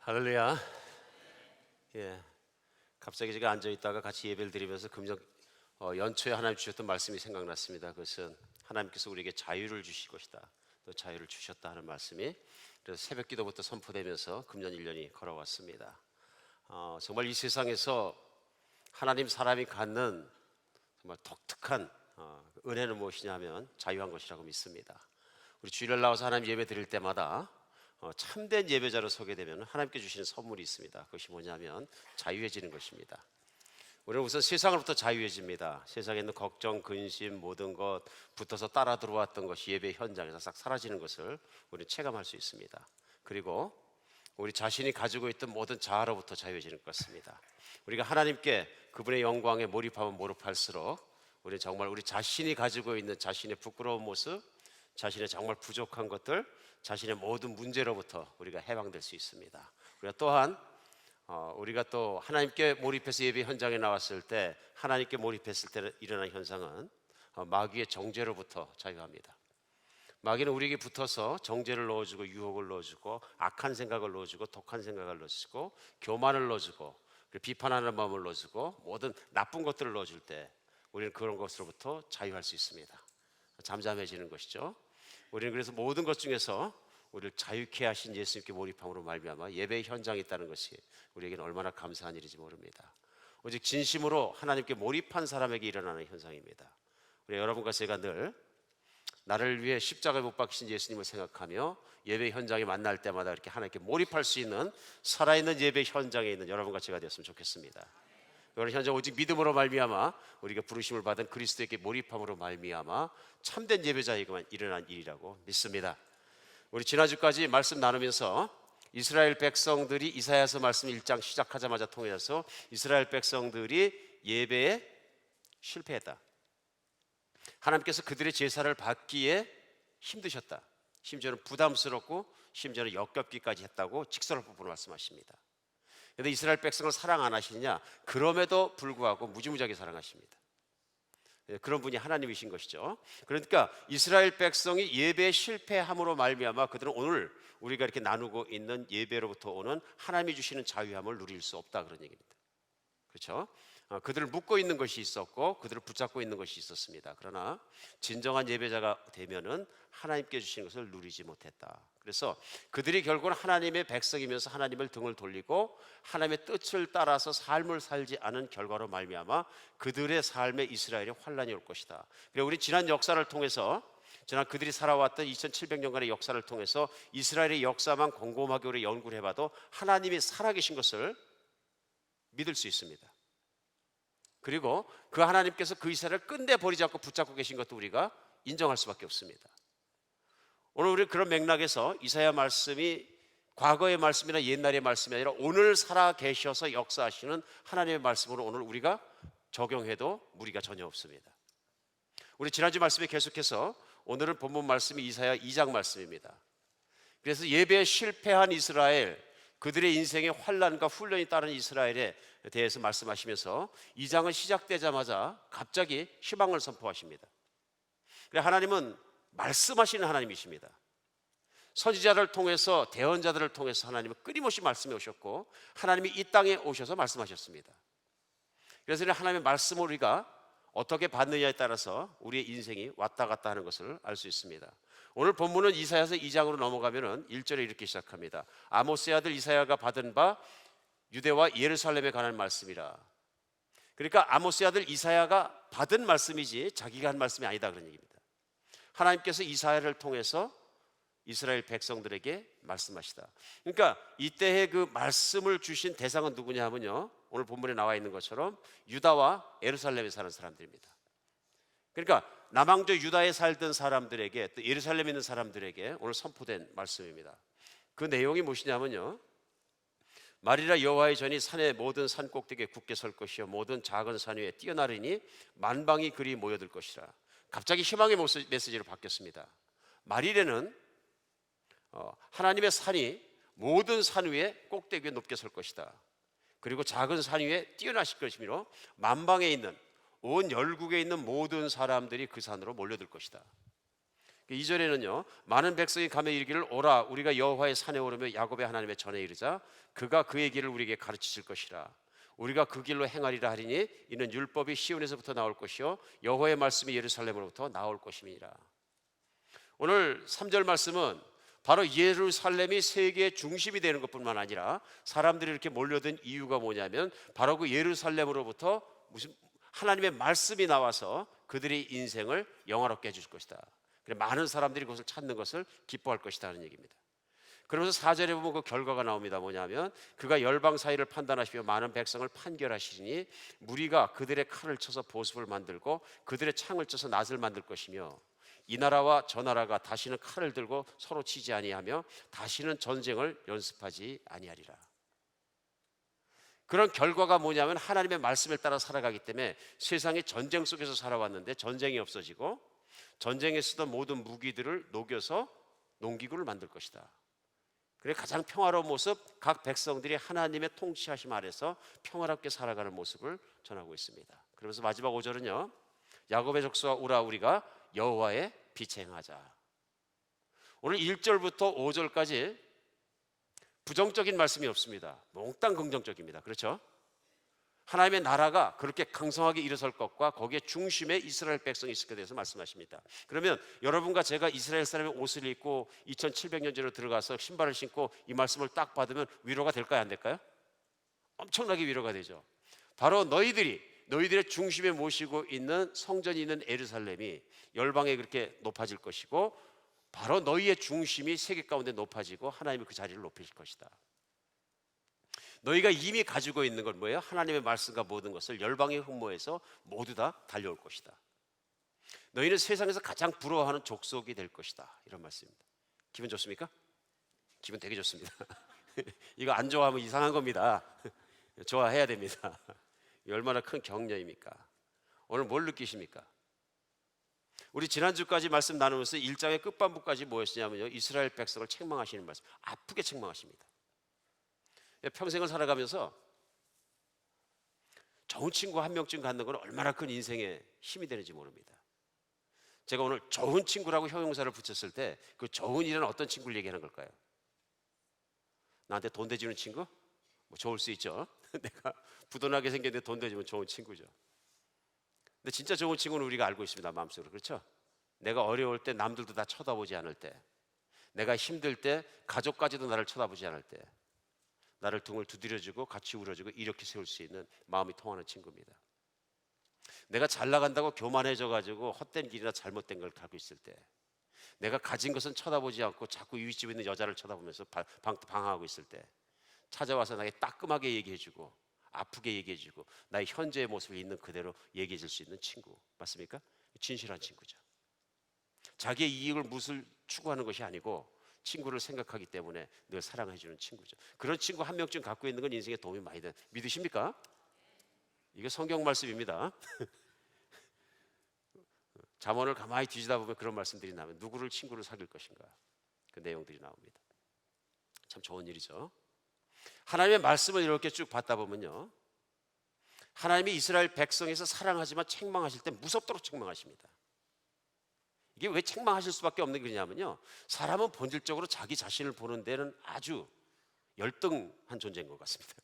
할렐루야. 예, 갑자기 제가 앉아 있다가 같이 예배를 드리면서 금년 연초에 하나님 주셨던 말씀이 생각났습니다. 그것은 하나님께서 우리에게 자유를 주실 것이다, 또 자유를 주셨다 하는 말씀이, 그래서 새벽 기도부터 선포되면서 금년 1년이 걸어왔습니다. 정말 이 세상에서 하나님 사람이 갖는 정말 독특한 은혜는 무엇이냐 하면 자유한 것이라고 믿습니다. 우리 주일날 나와서 하나님 예배 드릴 때마다 참된 예배자로 서게 되면 하나님께 주시는 선물이 있습니다. 그것이 뭐냐면 자유해지는 것입니다. 우리는 우선 세상으로부터 자유해집니다. 세상에 있는 걱정, 근심, 모든 것 붙어서 따라 들어왔던 것이 예배 현장에서 싹 사라지는 것을 우리는 체감할 수 있습니다. 그리고 우리 자신이 가지고 있던 모든 자아로부터 자유해지는 것 같습니다. 우리가 하나님께 그분의 영광에 몰입하면 몰입할수록 우리는 정말 우리 자신이 가지고 있는 자신의 부끄러운 모습, 자신의 정말 부족한 것들, 자신의 모든 문제로부터 우리가 해방될 수 있습니다. 우리가 또한 우리가 또 하나님께 몰입해서 예배 현장에 나왔을 때, 하나님께 몰입했을 때 일어나는 현상은 마귀의 정죄로부터 자유합니다. 마귀는 우리에게 붙어서 정죄를 넣어주고 유혹을 넣어주고 악한 생각을 넣어주고 독한 생각을 넣어주고 교만을 넣어주고 비판하는 마음을 넣어주고 모든 나쁜 것들을 넣어줄 때 우리는 그런 것으로부터 자유할 수 있습니다. 잠잠해지는 것이죠. 우리는 그래서 모든 것 중에서 우리를 자유케 하신 예수님께 몰입함으로 말미암아 예배의 현장에 있다는 것이 우리에게는 얼마나 감사한 일인지 모릅니다. 오직 진심으로 하나님께 몰입한 사람에게 일어나는 현상입니다. 우리 여러분과 제가 늘 나를 위해 십자가에 못 박히신 예수님을 생각하며 예배 현장에 만날 때마다 이렇게 하나님께 몰입할 수 있는 살아있는 예배 현장에 있는 여러분과 제가 되었으면 좋겠습니다. 이런 현장 오직 믿음으로 말미암아 우리가 부르심을 받은 그리스도에게 몰입함으로 말미암아 참된 예배자에게만 일어난 일이라고 믿습니다. 우리 지난주까지 말씀 나누면서 이스라엘 백성들이 이사야서 말씀 1장 시작하자마자 통해서 이스라엘 백성들이 예배에 실패했다, 하나님께서 그들의 제사를 받기에 힘드셨다, 심지어는 부담스럽고 심지어는 역겹기까지 했다고 직설을 부분을 말씀하십니다. 그런데 이스라엘 백성을 사랑 안 하시느냐? 그럼에도 불구하고 무지무지하게 사랑하십니다. 그런 분이 하나님이신 것이죠. 그러니까 이스라엘 백성이 예배에 실패함으로 말미암아 그들은 오늘 우리가 이렇게 나누고 있는 예배로부터 오는 하나님이 주시는 자유함을 누릴 수 없다, 그런 얘기입니다. 그렇죠? 그들을 묶고 있는 것이 있었고 그들을 붙잡고 있는 것이 있었습니다. 그러나 진정한 예배자가 되면은 하나님께 주시는 것을 누리지 못했다. 그래서 그들이 결국은 하나님의 백성이면서 하나님을 등을 돌리고 하나님의 뜻을 따라서 삶을 살지 않은 결과로 말미암아 그들의 삶에 이스라엘의 환란이 올 것이다. 그리고 우리 지난 역사를 통해서, 지난 그들이 살아왔던 2700년간의 역사를 통해서 이스라엘의 역사만 곰곰하게 우리 연구를 해봐도 하나님이 살아계신 것을 믿을 수 있습니다. 그리고 그 하나님께서 그 이스라엘을 끝내버리지 않고 붙잡고 계신 것도 우리가 인정할 수밖에 없습니다. 오늘 우리 그런 맥락에서 이사야 말씀이 과거의 말씀이나 옛날의 말씀이 아니라 오늘 살아 계셔서 역사하시는 하나님의 말씀으로 오늘 우리가 적용해도 무리가 전혀 없습니다. 우리 지난주 말씀에 계속해서 오늘은 본문 말씀이 이사야 2장 말씀입니다. 그래서 예배에 실패한 이스라엘, 그들의 인생의 환란과 훈련이 따른 이스라엘에 대해서 말씀하시면서 2장은 시작되자마자 갑자기 희망을 선포하십니다. 하나님은 말씀하시는 하나님이십니다. 선지자를 통해서, 대언자들을 통해서 하나님은 끊임없이 말씀해 오셨고 하나님이 이 땅에 오셔서 말씀하셨습니다. 그래서 하나님의 말씀을 우리가 어떻게 받느냐에 따라서 우리의 인생이 왔다 갔다 하는 것을 알 수 있습니다. 오늘 본문은 이사야서 2장으로 넘어가면은 1절에 이렇게 시작합니다. 아모스의 아들 이사야가 받은 바 유대와 예루살렘에 관한 말씀이라. 그러니까 아모스의 아들 이사야가 받은 말씀이지 자기가 한 말씀이 아니다, 그런 얘기입니다. 하나님께서 이사야를 통해서 이스라엘 백성들에게 말씀하시다. 그러니까 이때의 그 말씀을 주신 대상은 누구냐 하면요, 오늘 본문에 나와 있는 것처럼 유다와 예루살렘에 사는 사람들입니다. 그러니까 남왕조 유다에 살던 사람들에게, 또 예루살렘에 있는 사람들에게 오늘 선포된 말씀입니다. 그 내용이 무엇이냐면요, 말이라 여호와의 전이 산의 모든 산 꼭대기에 굳게 설 것이요 모든 작은 산 위에 뛰어나르니 만방이 그리 모여들 것이라. 갑자기 희망의 메시지로 바뀌었습니다. 말이라는 하나님의 산이 모든 산 위에 꼭대기에 높게 설 것이다. 그리고 작은 산 위에 뛰어나실 것이므로 만방에 있는 온 열국에 있는 모든 사람들이 그 산으로 몰려들 것이다. 2절에는요, 많은 백성이 가며 이르기를 오라 우리가 여호와의 산에 오르며 야곱의 하나님의 전에 이르자 그가 그의 길을 우리에게 가르치실 것이라. 우리가 그 길로 행하리라 하리니 이는 율법이 시온에서부터 나올 것이요 여호와의 말씀이 예루살렘으로부터 나올 것임이니라. 오늘 3절 말씀은 바로 예루살렘이 세계의 중심이 되는 것뿐만 아니라 사람들이 이렇게 몰려든 이유가 뭐냐면 바로 그 예루살렘으로부터 무슨 하나님의 말씀이 나와서 그들의 인생을 영화롭게 해줄 것이다. 그래 많은 사람들이 그것을 찾는 것을 기뻐할 것이다 하는 얘기입니다. 그러면서 4절에 보면 그 결과가 나옵니다. 뭐냐면 그가 열방 사이를 판단하시며 많은 백성을 판결하시니 무리가 그들의 칼을 쳐서 보습을 만들고 그들의 창을 쳐서 낫을 만들 것이며 이 나라와 저 나라가 다시는 칼을 들고 서로 치지 아니하며 다시는 전쟁을 연습하지 아니하리라. 그런 결과가 뭐냐면 하나님의 말씀을 따라 살아가기 때문에 세상이 전쟁 속에서 살아왔는데 전쟁이 없어지고 전쟁에 쓰던 모든 무기들을 녹여서 농기구를 만들 것이다. 그래 가장 평화로운 모습, 각 백성들이 하나님의 통치하심 아래서 평화롭게 살아가는 모습을 전하고 있습니다. 그러면서 마지막 5절은요, 야곱의 족속아 오라 우리가 여호와의 빛에 행하자. 오늘 1절부터 5절까지 부정적인 말씀이 없습니다. 몽땅 긍정적입니다. 그렇죠? 하나님의 나라가 그렇게 강성하게 일어설 것과 거기에 중심에 이스라엘 백성이 있을 것에 대해서 말씀하십니다. 그러면 여러분과 제가 이스라엘 사람의 옷을 입고 2700년 전으로 들어가서 신발을 신고 이 말씀을 딱 받으면 위로가 될까요? 안 될까요? 엄청나게 위로가 되죠. 바로 너희들의 중심에 모시고 있는 성전이 있는 예루살렘이 열방에 그렇게 높아질 것이고 바로 너희의 중심이 세계 가운데 높아지고 하나님이 그 자리를 높이실 것이다. 너희가 이미 가지고 있는 건 뭐예요? 하나님의 말씀과 모든 것을 열방의 흠모해서 모두 다 달려올 것이다. 너희는 세상에서 가장 부러워하는 족속이 될 것이다. 이런 말씀입니다. 기분 좋습니까? 기분 되게 좋습니다. 이거 안 좋아하면 이상한 겁니다. 좋아해야 됩니다. 얼마나 큰 격려입니까? 오늘 뭘 느끼십니까? 우리 지난주까지 말씀 나누면서 1장의 끝반부까지 뭐였냐면요, 이스라엘 백성을 책망하시는 말씀, 아프게 책망하십니다. 평생을 살아가면서 좋은 친구 한 명쯤 갖는 건 얼마나 큰 인생에 힘이 되는지 모릅니다. 제가 오늘 좋은 친구라고 형용사를 붙였을 때 그 좋은 일은 어떤 친구를 얘기하는 걸까요? 나한테 돈 대주는 친구? 뭐 좋을 수 있죠. 내가 부도나게 생겼는데 돈 대주면 좋은 친구죠. 근데 진짜 좋은 친구는 우리가 알고 있습니다. 마음속으로. 그렇죠? 내가 어려울 때 남들도 다 쳐다보지 않을 때, 내가 힘들 때 가족까지도 나를 쳐다보지 않을 때 나를 등을 두드려주고 같이 울어주고 이렇게 세울 수 있는 마음이 통하는 친구입니다. 내가 잘 나간다고 교만해져가지고 헛된 길이나 잘못된 걸 가고 있을 때, 내가 가진 것은 쳐다보지 않고 자꾸 이웃집에 있는 여자를 쳐다보면서 방황하고 있을 때 찾아와서 나에게 따끔하게 얘기해주고 아프게 얘기해주고 나의 현재의 모습을 있는 그대로 얘기해줄 수 있는 친구, 맞습니까? 진실한 친구죠. 자기의 이익을 무엇을 추구하는 것이 아니고 친구를 생각하기 때문에 늘 사랑해주는 친구죠. 그런 친구 한 명쯤 갖고 있는 건 인생에 도움이 많이 돼요. 믿으십니까? 이게 성경 말씀입니다. 잠언을 가만히 뒤지다 보면 그런 말씀들이 나오면 누구를 친구를 사귈 것인가, 그 내용들이 나옵니다. 참 좋은 일이죠. 하나님의 말씀을 이렇게 쭉 받다 보면요, 하나님이 이스라엘 백성에서 사랑하지만 책망하실 때 무섭도록 책망하십니다. 이게 왜 책망하실 수밖에 없는 게 그러냐면요, 사람은 본질적으로 자기 자신을 보는 데는 아주 열등한 존재인 것 같습니다.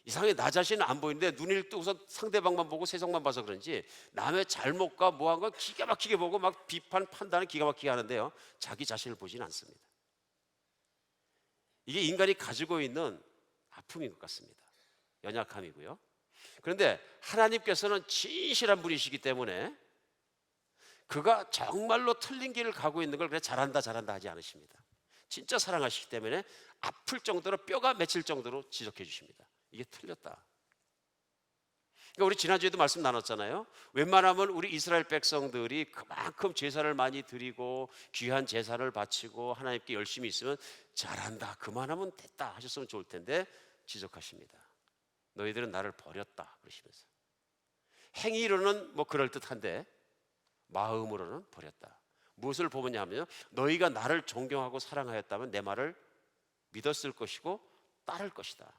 이상하게 나 자신은 안 보이는데 눈을 뜨고서 상대방만 보고 세상만 봐서 그런지 남의 잘못과 뭐한 건 기가 막히게 보고 막 비판 판단을 기가 막히게 하는데요, 자기 자신을 보지는 않습니다. 이게 인간이 가지고 있는 아픔인 것 같습니다. 연약함이고요. 그런데 하나님께서는 진실한 분이시기 때문에 그가 정말로 틀린 길을 가고 있는 걸 그래 잘한다 하지 않으십니다. 진짜 사랑하시기 때문에 아플 정도로 뼈가 맺힐 정도로 지적해 주십니다. 이게 틀렸다. 그러니까 우리 지난주에도 말씀 나눴잖아요. 웬만하면 우리 이스라엘 백성들이 그만큼 제사를 많이 드리고 귀한 제사를 바치고 하나님께 열심히 있으면 잘한다, 그만하면 됐다 하셨으면 좋을 텐데 지적하십니다. 너희들은 나를 버렸다 그러시면서, 행위로는 뭐 그럴듯한데 마음으로는 버렸다. 무엇을 보느냐면요, 너희가 나를 존경하고 사랑하였다면 내 말을 믿었을 것이고 따를 것이다.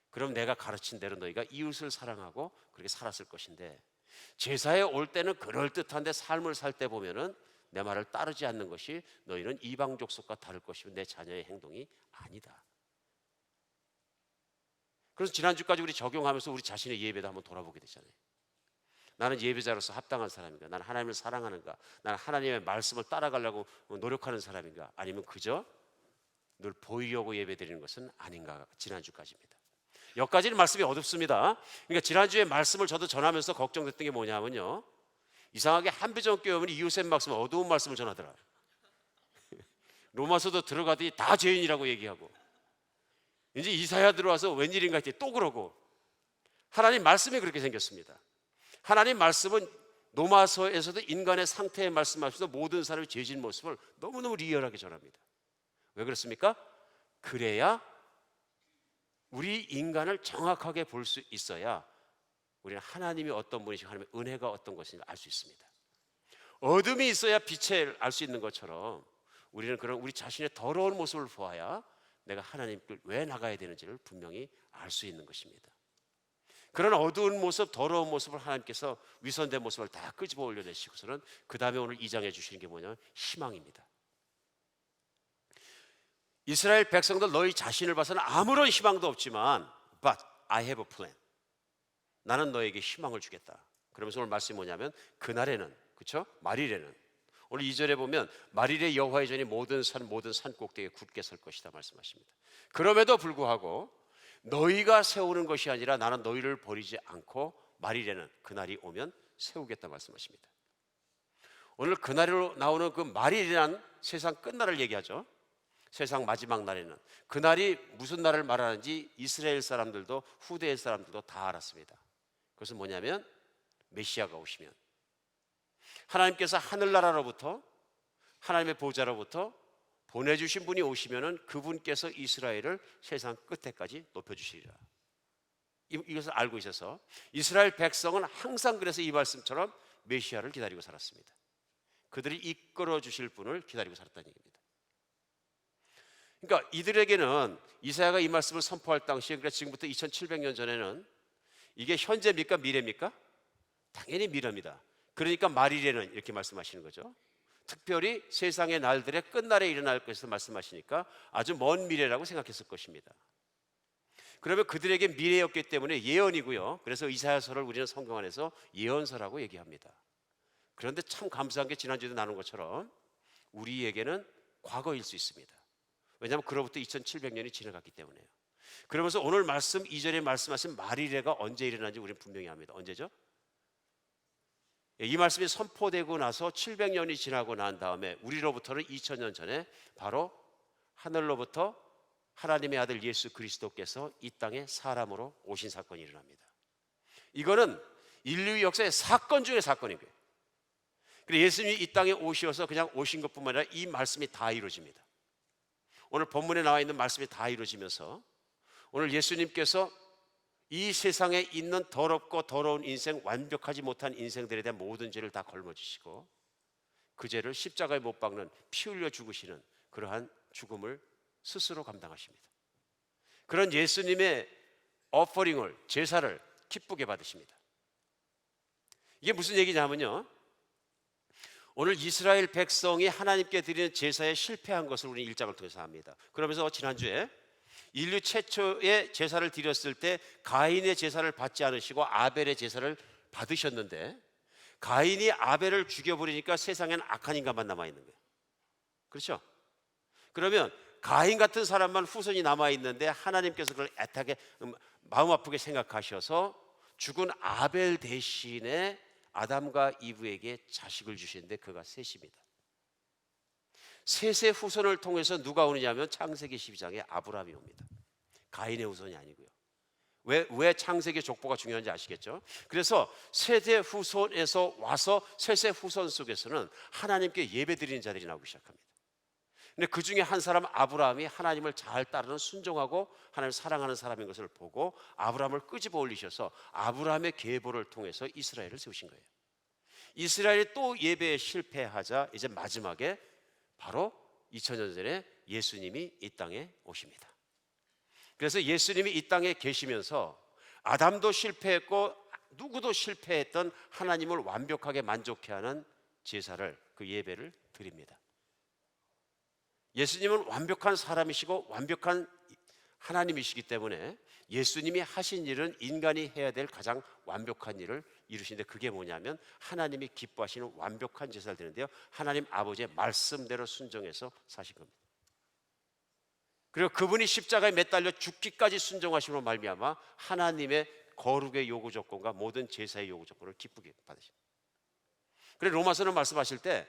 그럼 내가 가르친 대로 너희가 이웃을 사랑하고 그렇게 살았을 것인데, 제사에 올 때는 그럴듯한데 삶을 살 때 보면은 내 말을 따르지 않는 것이 너희는 이방 족속과 다를 것이며 내 자녀의 행동이 아니다. 그래서 지난주까지 우리 적용하면서 우리 자신의 예배도 한번 돌아보게 되잖아요. 나는 예배자로서 합당한 사람인가? 나는 하나님을 사랑하는가? 나는 하나님의 말씀을 따라가려고 노력하는 사람인가? 아니면 그저 늘 보이려고 예배드리는 것은 아닌가? 지난주까지입니다. 여기까지는 말씀이 어둡습니다. 그러니까 지난주에 말씀을 저도 전하면서 걱정됐던 게 뭐냐면요, 이상하게 한비전 교회 오면 이웃의 말씀, 어두운 말씀을 전하더라. 로마서도 들어가더니 다 죄인이라고 얘기하고, 이제 이사야 들어와서 웬일인가 했더니 또 그러고, 하나님 말씀이 그렇게 생겼습니다. 하나님 말씀은 로마서에서도 인간의 상태에 말씀하셔서 모든 사람의 죄진 모습을 너무너무 리얼하게 전합니다. 왜 그렇습니까? 그래야 우리 인간을 정확하게 볼 수 있어야 우리는 하나님이 어떤 분이시고 하나님의 은혜가 어떤 것인지 알 수 있습니다. 어둠이 있어야 빛을 알 수 있는 것처럼 우리는 그런 우리 자신의 더러운 모습을 보아야 내가 하나님께 왜 나가야 되는지를 분명히 알 수 있는 것입니다. 그런 어두운 모습, 더러운 모습을 하나님께서 위선된 모습을 다 끄집어 올려내시고서는 그 다음에 오늘 2장에 주시는 게 뭐냐면 희망입니다. 이스라엘 백성들 너희 자신을 봐서는 아무런 희망도 없지만 But I have a plan. 나는 너에게 희망을 주겠다. 그러면서 오늘 말씀이 뭐냐면 그날에는, 그렇죠? 말일에는, 오늘 2절에 보면 말일에 여호와의 전이 모든 산 꼭대기에 굳게 설 것이다 말씀하십니다. 그럼에도 불구하고 너희가 세우는 것이 아니라 나는 너희를 버리지 않고 말일에는, 그날이 오면 세우겠다 말씀하십니다. 오늘 그날로 나오는 그 말일이란 세상 끝날을 얘기하죠. 세상 마지막 날에는, 그날이 무슨 날을 말하는지 이스라엘 사람들도 후대의 사람들도 다 알았습니다. 그것은 뭐냐면 메시아가 오시면, 하나님께서 하늘나라로부터 하나님의 보좌로부터 보내주신 분이 오시면은 그분께서 이스라엘을 세상 끝에까지 높여주시리라. 이것을 알고 있어서 이스라엘 백성은 항상 그래서 이 말씀처럼 메시아를 기다리고 살았습니다. 그들이 이끌어 주실 분을 기다리고 살았다는 얘기입니다. 그러니까 이들에게는 이사야가 이 말씀을 선포할 당시에, 그러니까 지금부터 2700년 전에는 이게 현재입니까? 미래입니까? 당연히 미래입니다. 그러니까 말일에는 이렇게 말씀하시는 거죠. 특별히 세상의 날들의 끝날에 일어날 것에서 말씀하시니까 아주 먼 미래라고 생각했을 것입니다. 그러면 그들에게 미래였기 때문에 예언이고요. 그래서 이사야서를 우리는 성경 안에서 예언서라고 얘기합니다. 그런데 참 감사한 게 지난주에도 나눈 것처럼 우리에게는 과거일 수 있습니다. 왜냐하면 그로부터 2700년이 지나갔기 때문에요. 그러면서 오늘 말씀 2절에 말씀하신 말일에가 언제 일어나는지 우리는 분명히 합니다. 언제죠? 이 말씀이 선포되고 나서 700년이 지나고 난 다음에 우리로부터는 2000년 전에 바로 하늘로부터 하나님의 아들 예수 그리스도께서 이 땅에 사람으로 오신 사건이 일어납니다. 이거는 인류 역사의 사건 중의 사건인 거예요. 그래서 예수님이 이 땅에 오셔서 그냥 오신 것뿐만 아니라 이 말씀이 다 이루어집니다. 오늘 본문에 나와 있는 말씀이 다 이루어지면서 오늘 예수님께서 이 세상에 있는 더럽고 더러운 인생, 완벽하지 못한 인생들에 대한 모든 죄를 다 걸머지시고 그 죄를 십자가에 못 박는, 피 흘려 죽으시는 그러한 죽음을 스스로 감당하십니다. 그런 예수님의 어퍼링을, 제사를 기쁘게 받으십니다. 이게 무슨 얘기냐면요, 오늘 이스라엘 백성이 하나님께 드리는 제사에 실패한 것을 우리는 1장을 통해서 합니다. 그러면서 지난주에 인류 최초의 제사를 드렸을 때 가인의 제사를 받지 않으시고 아벨의 제사를 받으셨는데, 가인이 아벨을 죽여버리니까 세상에는 악한 인간만 남아있는 거예요. 그렇죠? 그러면 가인 같은 사람만 후손이 남아있는데 하나님께서 그걸 애타게 마음 아프게 생각하셔서 죽은 아벨 대신에 아담과 이브에게 자식을 주시는데 그가 셋입니다. 셋의 후손을 통해서 누가 오느냐면 창세기 12장에 아브라함이 옵니다. 가인의 후손이 아니고요. 왜 창세기 족보가 중요한지 아시겠죠? 그래서 셋의 후손에서 와서 셋의 후손 속에서는 하나님께 예배드리는 자들이 나오기 시작합니다. 근데 그 중에 한 사람 아브라함이 하나님을 잘 따르는 순종하고 하나님을 사랑하는 사람인 것을 보고 아브라함을 끄집어 올리셔서 아브라함의 계보를 통해서 이스라엘을 세우신 거예요. 이스라엘이 또 예배에 실패하자 이제 마지막에 바로 2000년 전에 예수님이 이 땅에 오십니다. 그래서 예수님이 이 땅에 계시면서 아담도 실패했고 누구도 실패했던 하나님을 완벽하게 만족해 하는 제사를, 그 예배를 드립니다. 예수님은 완벽한 사람이시고 완벽한 하나님이시기 때문에 예수님이 하신 일은 인간이 해야 될 가장 완벽한 일을 이루시는데, 그게 뭐냐면 하나님이 기뻐하시는 완벽한 제사를 드리는데요, 하나님 아버지의 말씀대로 순종해서 사신 겁니다. 그리고 그분이 십자가에 매달려 죽기까지 순종하심으로 말미암아 하나님의 거룩의 요구 조건과 모든 제사의 요구 조건을 기쁘게 받으십니다. 그래서 로마서는 말씀하실 때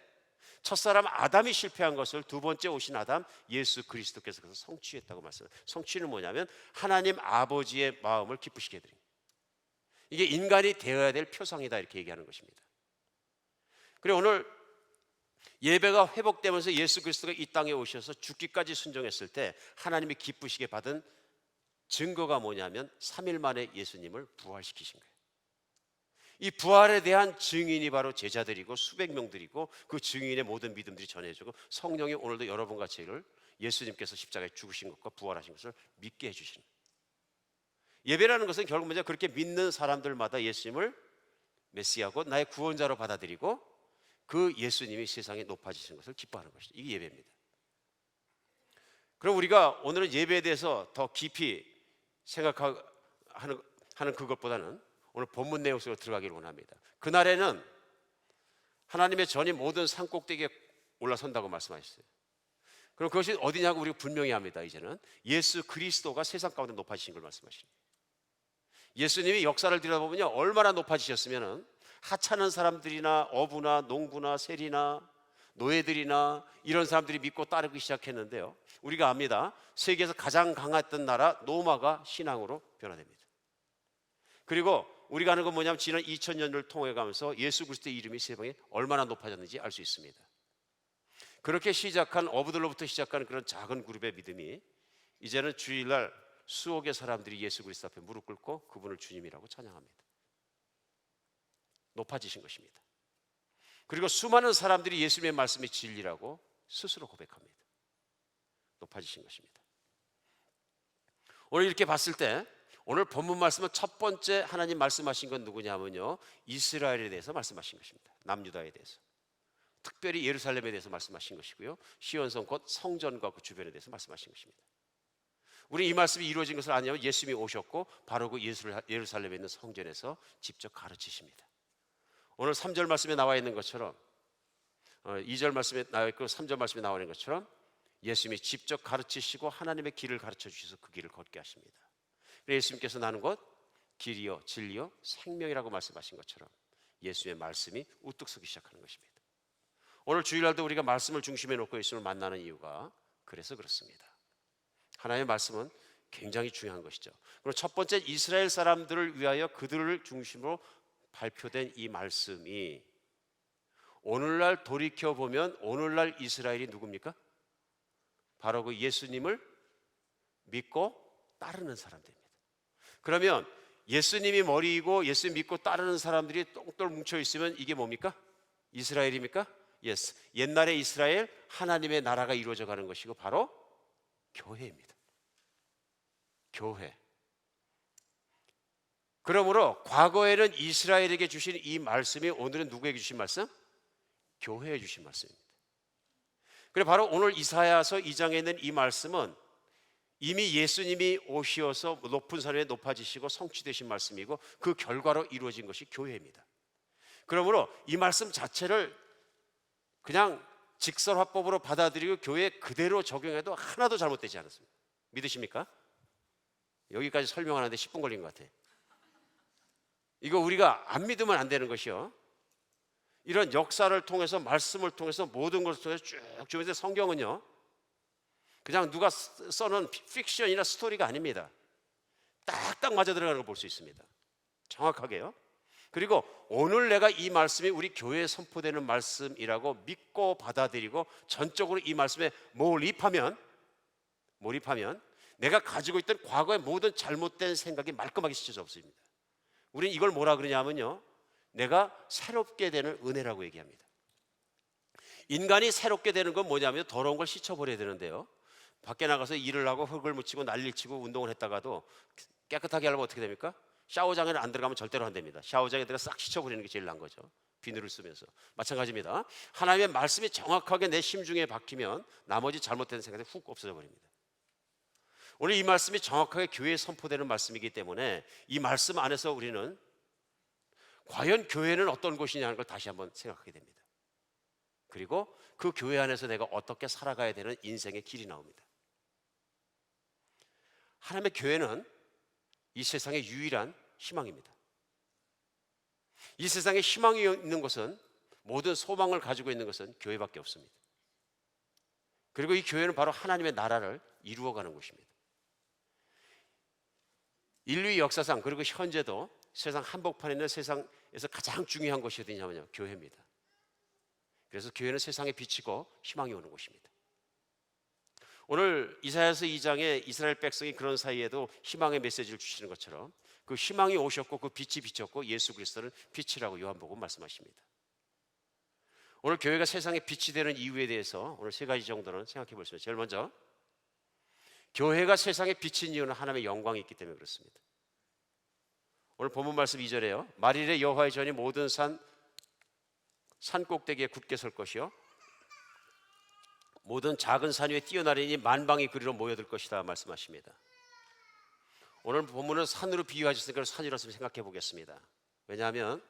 첫사람 아담이 실패한 것을 두 번째 오신 아담 예수 그리스도께서 그것을 성취했다고 말씀해요. 성취는 뭐냐면 하나님 아버지의 마음을 기쁘시게 해드립니다. 이게 인간이 되어야 될 표상이다, 이렇게 얘기하는 것입니다. 그리고 오늘 예배가 회복되면서 예수 그리스도가 이 땅에 오셔서 죽기까지 순종했을 때 하나님이 기쁘시게 받은 증거가 뭐냐면 3일 만에 예수님을 부활시키신 거예요. 이 부활에 대한 증인이 바로 제자들이고 수백 명들이고, 그 증인의 모든 믿음들이 전해지고 성령이 오늘도 여러분과 저희를 예수님께서 십자가에 죽으신 것과 부활하신 것을 믿게 해주시는 거예요. 예배라는 것은 결국 먼저 그렇게 믿는 사람들마다 예수님을 메시아고 나의 구원자로 받아들이고 그 예수님이 세상에 높아지신 것을 기뻐하는 것이죠. 이게 예배입니다. 그럼 우리가 오늘은 예배에 대해서 더 깊이 생각하는 그것보다는 오늘 본문 내용 속으로 들어가기를 원합니다. 그날에는 하나님의 전이 모든 산 꼭대기에 올라선다고 말씀하셨어요. 그럼 그것이 어디냐고 우리가 분명히 합니다. 이제는 예수 그리스도가 세상 가운데 높아지신 걸 말씀하시는 거예요. 예수님이 역사를 들여다보면요, 얼마나 높아지셨으면 하찮은 사람들이나 어부나 농부나 세리나 노예들이나 이런 사람들이 믿고 따르기 시작했는데요, 우리가 압니다. 세계에서 가장 강했던 나라 로마가 신앙으로 변화됩니다. 그리고 우리가 아는 건 뭐냐면 지난 2000년을 통해 가면서 예수 그리스도의 이름이 세상에 얼마나 높아졌는지 알 수 있습니다. 그렇게 시작한 어부들로부터 시작한 그런 작은 그룹의 믿음이 이제는 주일날 수억의 사람들이 예수 그리스도 앞에 무릎 꿇고 그분을 주님이라고 찬양합니다. 높아지신 것입니다. 그리고 수많은 사람들이 예수님의 말씀이 진리라고 스스로 고백합니다. 높아지신 것입니다. 오늘 이렇게 봤을 때 오늘 본문 말씀은 첫 번째 하나님 말씀하신 건 누구냐면요, 이스라엘에 대해서 말씀하신 것입니다. 남유다에 대해서, 특별히 예루살렘에 대해서 말씀하신 것이고요, 시온성 곧 성전과 그 주변에 대해서 말씀하신 것입니다. 우리 이 말씀이 이루어진 것을 아냐면 예수님이 오셨고 바로 그 예루살렘에 있는 성전에서 직접 가르치십니다. 오늘 3절 말씀에 나와 있는 것처럼 2절 말씀에 나와 있고 3절 말씀에 나와 있는 것처럼 예수님이 직접 가르치시고 하나님의 길을 가르쳐 주셔서 그 길을 걷게 하십니다. 예수님께서 나는 것 길이요 진리요 생명이라고 말씀하신 것처럼 예수의 말씀이 우뚝 서기 시작하는 것입니다. 오늘 주일날도 우리가 말씀을 중심에 놓고 예수님을 만나는 이유가 그래서 그렇습니다. 하나님의 말씀은 굉장히 중요한 것이죠. 그리고 첫 번째, 이스라엘 사람들을 위하여 그들을 중심으로 발표된 이 말씀이 오늘날 돌이켜보면 오늘날 이스라엘이 누굽니까? 바로 그 예수님을 믿고 따르는 사람들입니다. 그러면 예수님이 머리이고 예수님 믿고 따르는 사람들이 똘똘 뭉쳐 있으면 이게 뭡니까? 이스라엘입니까? 예스. 옛날의 이스라엘, 하나님의 나라가 이루어져 가는 것이고 바로 교회입니다. 교회. 그러므로 과거에는 이스라엘에게 주신 이 말씀이 오늘은 누구에게 주신 말씀? 교회에 주신 말씀입니다. 그래 바로 오늘 이사야서 2장에 있는 이 말씀은 이미 예수님이 오시어서 높은 산에 높아지시고 성취되신 말씀이고 그 결과로 이루어진 것이 교회입니다. 그러므로 이 말씀 자체를 그냥 직설화법으로 받아들이고 교회에 그대로 적용해도 하나도 잘못되지 않았습니다. 믿으십니까? 여기까지 설명하는데 10분 걸린 것 같아요. 이거 우리가 안 믿으면 안 되는 것이요, 이런 역사를 통해서 말씀을 통해서 모든 것을 통해서 쭉 주면서 성경은요 그냥 누가 써놓은 픽션이나 스토리가 아닙니다. 딱딱 맞아 들어가는 걸 볼 수 있습니다. 정확하게요. 그리고 오늘 내가 이 말씀이 우리 교회에 선포되는 말씀이라고 믿고 받아들이고 전적으로 이 말씀에 몰입하면 내가 가지고 있던 과거의 모든 잘못된 생각이 말끔하게 씻어져 없습니다. 우리는 이걸 뭐라 그러냐면요, 내가 새롭게 되는 은혜라고 얘기합니다. 인간이 새롭게 되는 건 뭐냐면 더러운 걸 씻어버려야 되는데요, 밖에 나가서 일을 하고 흙을 묻히고 난리를 치고 운동을 했다가도 깨끗하게 하려면 어떻게 됩니까? 샤워장에는 안 들어가면 절대로 안 됩니다. 샤워장에 들어가 싹 씻어버리는 게 제일 나은 거죠. 비늘을 쓰면서. 마찬가지입니다. 하나님의 말씀이 정확하게 내 심중에 박히면 나머지 잘못된 생각이 훅 없어져 버립니다. 오늘 이 말씀이 정확하게 교회에 선포되는 말씀이기 때문에 이 말씀 안에서 우리는 과연 교회는 어떤 곳이냐는 걸 다시 한번 생각하게 됩니다. 그리고 그 교회 안에서 내가 어떻게 살아가야 되는 인생의 길이 나옵니다. 하나님의 교회는 이 세상의 유일한 희망입니다. 이 세상에 희망이 있는 것은, 모든 소망을 가지고 있는 것은 교회밖에 없습니다. 그리고 이 교회는 바로 하나님의 나라를 이루어가는 곳입니다. 인류의 역사상 그리고 현재도 세상 한복판에 있는 세상에서 가장 중요한 것이 어디냐면요, 교회입니다. 그래서 교회는 세상에 비치고 희망이 오는 곳입니다. 오늘 이사야서 2장에 이스라엘 백성이 그런 사이에도 희망의 메시지를 주시는 것처럼 그 희망이 오셨고 그 빛이 비쳤고 예수 그리스도는 빛이라고 요한복음 말씀하십니다. 오늘 교회가 세상에 빛이 되는 이유에 대해서 오늘 세 가지 정도는 생각해 볼 수 있습니다. 제일 먼저, 교회가 세상에 비친 이유는 하나님의 영광이 있기 때문에 그렇습니다. 오늘 본문 말씀 2절에요. 말일에 여호와의 전이 모든 산 꼭대기에 굳게 설 것이요 모든 작은 산 위에 뛰어나리니 만방이 그리로 모여들 것이다 말씀하십니다. 오늘 본문은 산으로 비유하셨으니까 산이라서 생각해 보겠습니다. 왜냐하면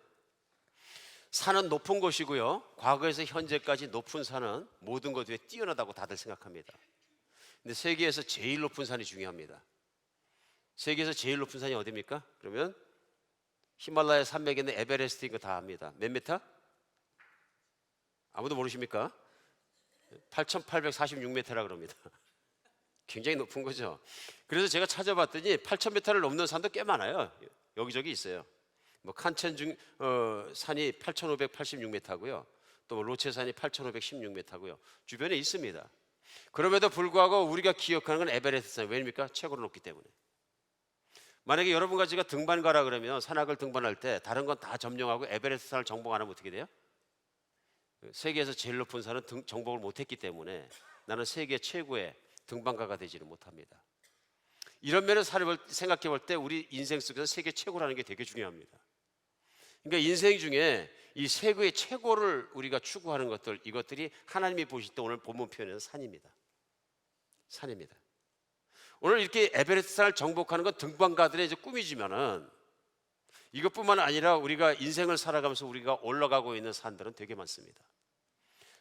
산은 높은 곳이고요, 과거에서 현재까지 높은 산은 모든 것 위에 뛰어나다고 다들 생각합니다. 근데 세계에서 제일 높은 산이 중요합니다. 세계에서 제일 높은 산이 어디입니까? 그러면 히말라야 산맥에 있는 에베레스트인 거 다 압니다. 몇 미터? 아무도 모르십니까? 8,846m라 그럽니다. 굉장히 높은 거죠. 그래서 제가 찾아봤더니 8,000m를 넘는 산도 꽤 많아요. 여기저기 있어요. 뭐 칸첸 산이 8,586m고요. 또 로체산이 8,516m고요. 주변에 있습니다. 그럼에도 불구하고 우리가 기억하는 건 에베레스트 산. 왜입니까? 최고로 높기 때문에. 만약에 여러분과 제가 등반 가라 그러면 산악을 등반할 때 다른 건 다 점령하고 에베레스트 산을 정복 안 하면 어떻게 돼요? 세계에서 제일 높은 산은 정복을 못했기 때문에 나는 세계 최고의 등반가가 되지는 못합니다. 이런 면에서 생각해 볼 때 우리 인생 속에서 세계 최고라는 게 되게 중요합니다. 그러니까 인생 중에 이 세계의 최고를 우리가 추구하는 것들, 이것들이 하나님이 보실 때 오늘 본문 표현에는 산입니다. 산입니다. 오늘 이렇게 에베레스트 산을 정복하는 건 등반가들의 이제 꿈이지만은 이것뿐만 아니라 우리가 인생을 살아가면서 우리가 올라가고 있는 산들은 되게 많습니다.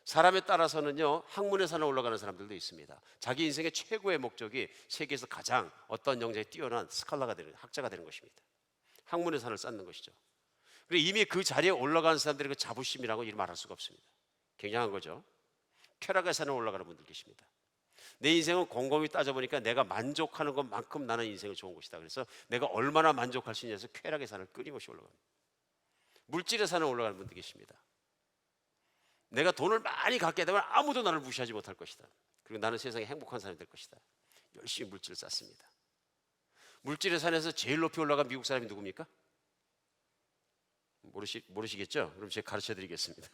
사람에 따라서는요, 학문의 산을 올라가는 사람들도 있습니다. 자기 인생의 최고의 목적이 세계에서 가장 어떤 영역에 뛰어난 스칼라가 되는, 학자가 되는 것입니다. 학문의 산을 쌓는 것이죠. 그리고 이미 그 자리에 올라간 사람들의 그 자부심이라고 이를 말할 수가 없습니다. 굉장한 거죠. 쾌락의 산에 올라가는 분들 계십니다. 내 인생은 곰곰이 따져보니까 내가 만족하는 것만큼 나는 인생은 좋은 것이다. 그래서 내가 얼마나 만족할 수 있냐서 쾌락의 산을 끊임없이 올라갑니다. 물질의 산에 올라가는 분들 계십니다. 내가 돈을 많이 갖게 되면 아무도 나를 무시하지 못할 것이다. 그리고 나는 세상에 행복한 사람이 될 것이다. 열심히 물질을 쌓습니다. 물질의 산에서 제일 높이 올라간 미국 사람이 누굽니까? 모르시겠죠? 그럼 제가 가르쳐 드리겠습니다.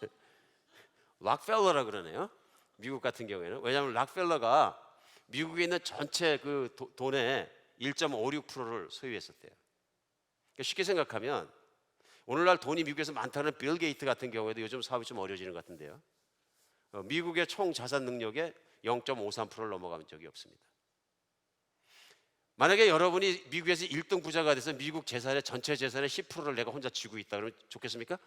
락펠러라 그러네요. 미국 같은 경우에는. 왜냐하면 락펠러가 미국에 있는 전체 그 돈의 1.56%를 소유했었대요. 그러니까 쉽게 생각하면 오늘날 돈이 미국에서 많다는 빌 게이트 같은 경우에도 요즘 사업이 좀 어려워지는 것 같은데요. 미국의 총 자산 능력의 0.53%를 넘어간 적이 없습니다. 만약에 여러분이 미국에서 1등 부자가 돼서 미국 재산의 전체 재산의 10%를 내가 혼자 쥐고 있다 그러면 좋겠습니까?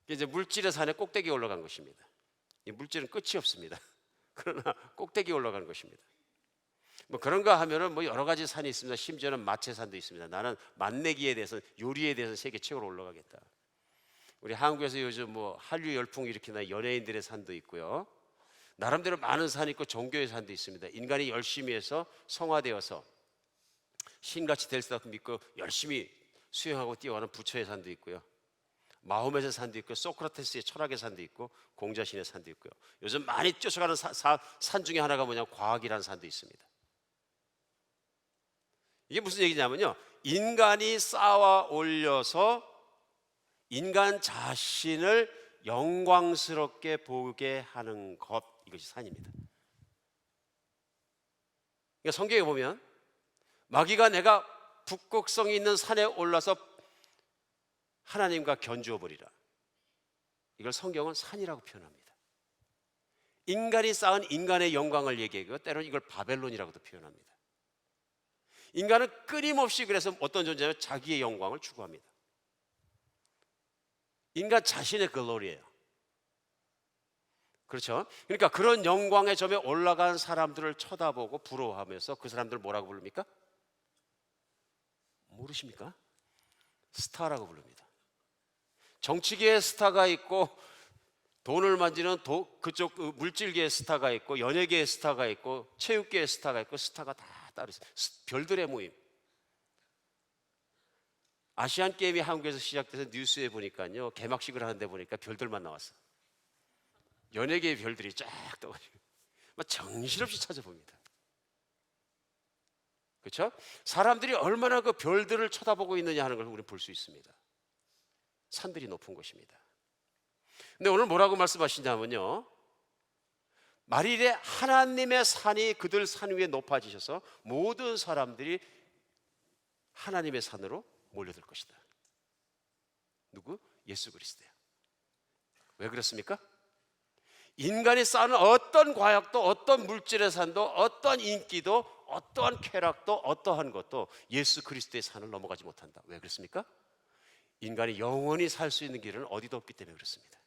이제 물질의 산에 꼭대기에 올라간 것입니다. 이 물질은 끝이 없습니다. 그러나 꼭대기에 올라가는 것입니다. 뭐 그런가 하면은 뭐 여러 가지 산이 있습니다. 심지어는 마체산도 있습니다. 나는 맛내기에 대해서, 요리에 대해서 세계 최고로 올라가겠다. 우리 한국에서 요즘 뭐 한류 열풍 일으키는 연예인들의 산도 있고요. 나름대로 많은 산이 있고 종교의 산도 있습니다. 인간이 열심히 해서 성화되어서 신같이 될 수 믿고 열심히 수행하고 뛰어가는 부처의 산도 있고요. 마호멧의 산도 있고 소크라테스의 철학의 산도 있고 공자신의 산도 있고요. 요즘 많이 쫓아가는 산 중에 하나가 뭐냐면 과학이라는 산도 있습니다. 이게 무슨 얘기냐면요, 인간이 쌓아 올려서 인간 자신을 영광스럽게 보게 하는 것, 이것이 산입니다. 그러니까 성경에 보면 마귀가 내가 북극성이 있는 산에 올라서 하나님과 견주어 버리라, 이걸 성경은 산이라고 표현합니다. 인간이 쌓은 인간의 영광을 얘기하고 때로는 이걸 바벨론이라고도 표현합니다. 인간은 끊임없이 그래서 어떤 존재냐면 자기의 영광을 추구합니다. 인간 자신의 글로리예요. 그렇죠? 그러니까 그런 영광의 점에 올라간 사람들을 쳐다보고 부러워하면서 그 사람들을 뭐라고 부릅니까? 모르십니까? 스타라고 부릅니다. 정치계의 스타가 있고 돈을 만지는 그쪽 물질계의 스타가 있고 연예계의 스타가 있고 체육계의 스타가 있고 스타가 다 따로 있어요. 별들의 모임. 아시안 게임이 한국에서 시작돼서 뉴스에 보니까요, 개막식을 하는데 보니까 별들만 나왔어. 연예계의 별들이 쫙 떠가지고 막 정신없이 찾아봅니다. 그렇죠? 사람들이 얼마나 그 별들을 쳐다보고 있느냐 하는 걸 우리는 볼 수 있습니다. 산들이 높은 곳입니다. 근데 오늘 뭐라고 말씀하시냐면요, 말일에 하나님의 산이 그들 산 위에 높아지셔서 모든 사람들이 하나님의 산으로 몰려들 것이다. 누구? 예수 그리스도야. 왜 그렇습니까? 인간이 쌓는 어떤 과학도 어떤 물질의 산도 어떤 인기도 어떠한 쾌락도 어떠한 것도 예수 그리스도의 산을 넘어가지 못한다. 왜 그렇습니까? 인간이 영원히 살 수 있는 길은 어디도 없기 때문에 그렇습니다.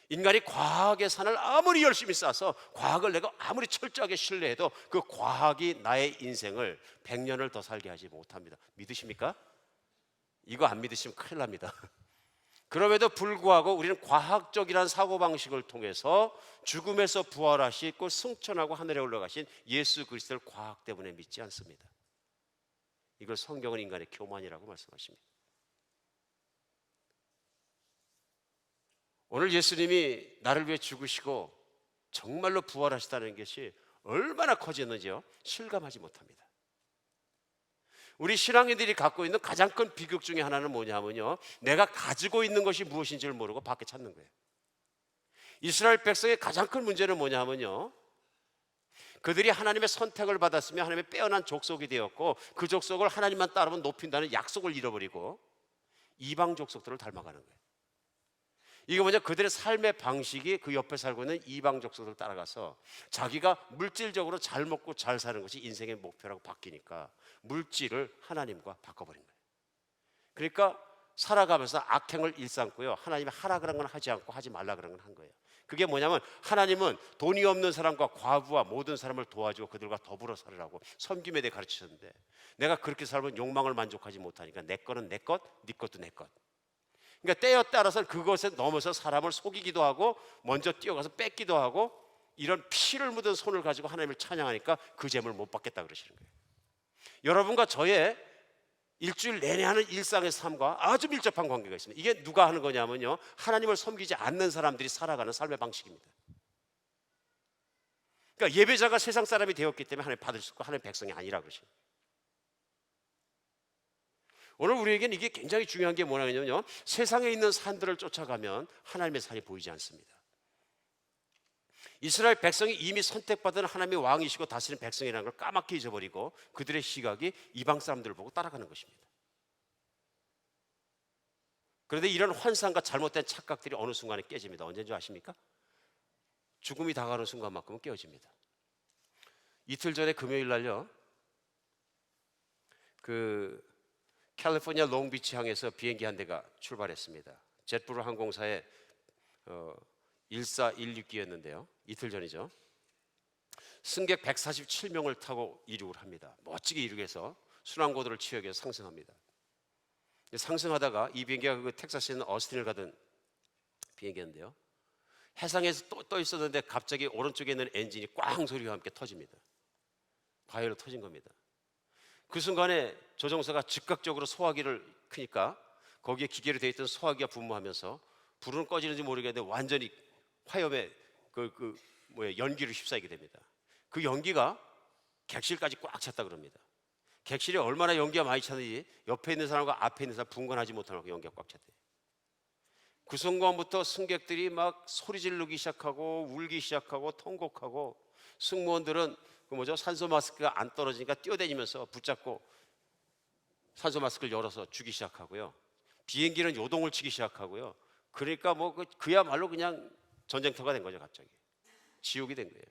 인간이 과학의 산을 아무리 열심히 쌓아서 과학을 내가 아무리 철저하게 신뢰해도 그 과학이 나의 인생을 100년을 더 살게 하지 못합니다. 믿으십니까? 이거 안 믿으시면 큰일 납니다. 그럼에도 불구하고 우리는 과학적이라는 사고방식을 통해서 죽음에서 부활하시고 승천하고 하늘에 올라가신 예수 그리스도를 과학 때문에 믿지 않습니다. 이걸 성경은 인간의 교만이라고 말씀하십니다. 오늘 예수님이 나를 위해 죽으시고 정말로 부활하시다는 것이 얼마나 커졌는지요, 실감하지 못합니다. 우리 신앙인들이 갖고 있는 가장 큰 비극 중에 하나는 뭐냐면요, 내가 가지고 있는 것이 무엇인지를 모르고 밖에 찾는 거예요. 이스라엘 백성의 가장 큰 문제는 뭐냐면요, 그들이 하나님의 선택을 받았으며 하나님의 빼어난 족속이 되었고 그 족속을 하나님만 따르면 높인다는 약속을 잃어버리고 이방 족속들을 닮아가는 거예요. 이게 뭐냐, 그들의 삶의 방식이 그 옆에 살고 있는 이방 족속들을 따라가서 자기가 물질적으로 잘 먹고 잘 사는 것이 인생의 목표라고 바뀌니까 물질을 하나님과 바꿔버린 거예요. 그러니까 살아가면서 악행을 일삼고요, 하나님이 하라 그런 건 하지 않고 하지 말라 그런 건 한 거예요. 그게 뭐냐면 하나님은 돈이 없는 사람과 과부와 모든 사람을 도와주고 그들과 더불어 살으라고 섬김에 대해 가르치셨는데 내가 그렇게 살면 욕망을 만족하지 못하니까 내 거는 내 것, 네 것도 내 것. 그러니까 때에 따라서 그것에 넘어서 사람을 속이기도 하고 먼저 뛰어가서 뺏기도 하고 이런 피를 묻은 손을 가지고 하나님을 찬양하니까 그 재물을 못 받겠다 그러시는 거예요. 여러분과 저의 일주일 내내 하는 일상의 삶과 아주 밀접한 관계가 있습니다. 이게 누가 하는 거냐면요, 하나님을 섬기지 않는 사람들이 살아가는 삶의 방식입니다. 그러니까 예배자가 세상 사람이 되었기 때문에 하나님 받을 수 있고 하나님 백성이 아니라 그러시는 거예요. 오늘 우리에게는 이게 굉장히 중요한 게 뭐냐면요, 세상에 있는 산들을 쫓아가면 하나님의 산이 보이지 않습니다. 이스라엘 백성이 이미 선택받은 하나님의 왕이시고 다스리는 백성이라는 걸 까맣게 잊어버리고 그들의 시각이 이방 사람들을 보고 따라가는 것입니다. 그런데 이런 환상과 잘못된 착각들이 어느 순간에 깨집니다. 언제인지 아십니까? 죽음이 다가오는 순간만큼은 깨어집니다. 이틀 전에 금요일 날요, 캘리포니아 롱비치 항에서 비행기 한 대가 출발했습니다. jetblue 항공사의 1416기였는데요. 이틀 전이죠. 승객 147명을 타고 이륙을 합니다. 멋지게 이륙해서 순환고도를 취하기 위해서 상승합니다. 상승하다가 이 비행기가 그 텍사스에 있는 어스틴을 가던 비행기였는데요, 해상에서 떠 있었는데 갑자기 오른쪽에 있는 엔진이 꽝 소리와 함께 터집니다. 바위로 터진 겁니다. 그 순간에 조종사가 즉각적으로 소화기를 켜니까 거기에 기계로 되어 있던 소화기가 분무하면서 불은 꺼지는지 모르겠는데 완전히 화염에 연기를 휩싸이게 됩니다. 그 연기가 객실까지 꽉 찼다 그럽니다. 객실에 얼마나 연기가 많이 찼는지 옆에 있는 사람과 앞에 있는 사람 분간하지 못하고 연기가 꽉 찼대요. 그 순간부터 승객들이 막 소리 지르기 시작하고 울기 시작하고 통곡하고 승무원들은 산소 마스크가 안 떨어지니까 뛰어다니면서 붙잡고 산소 마스크를 열어서 주기 시작하고요. 비행기는 요동을 치기 시작하고요. 그러니까 뭐 그야말로 그냥 전쟁터가 된 거죠. 갑자기 지옥이 된 거예요.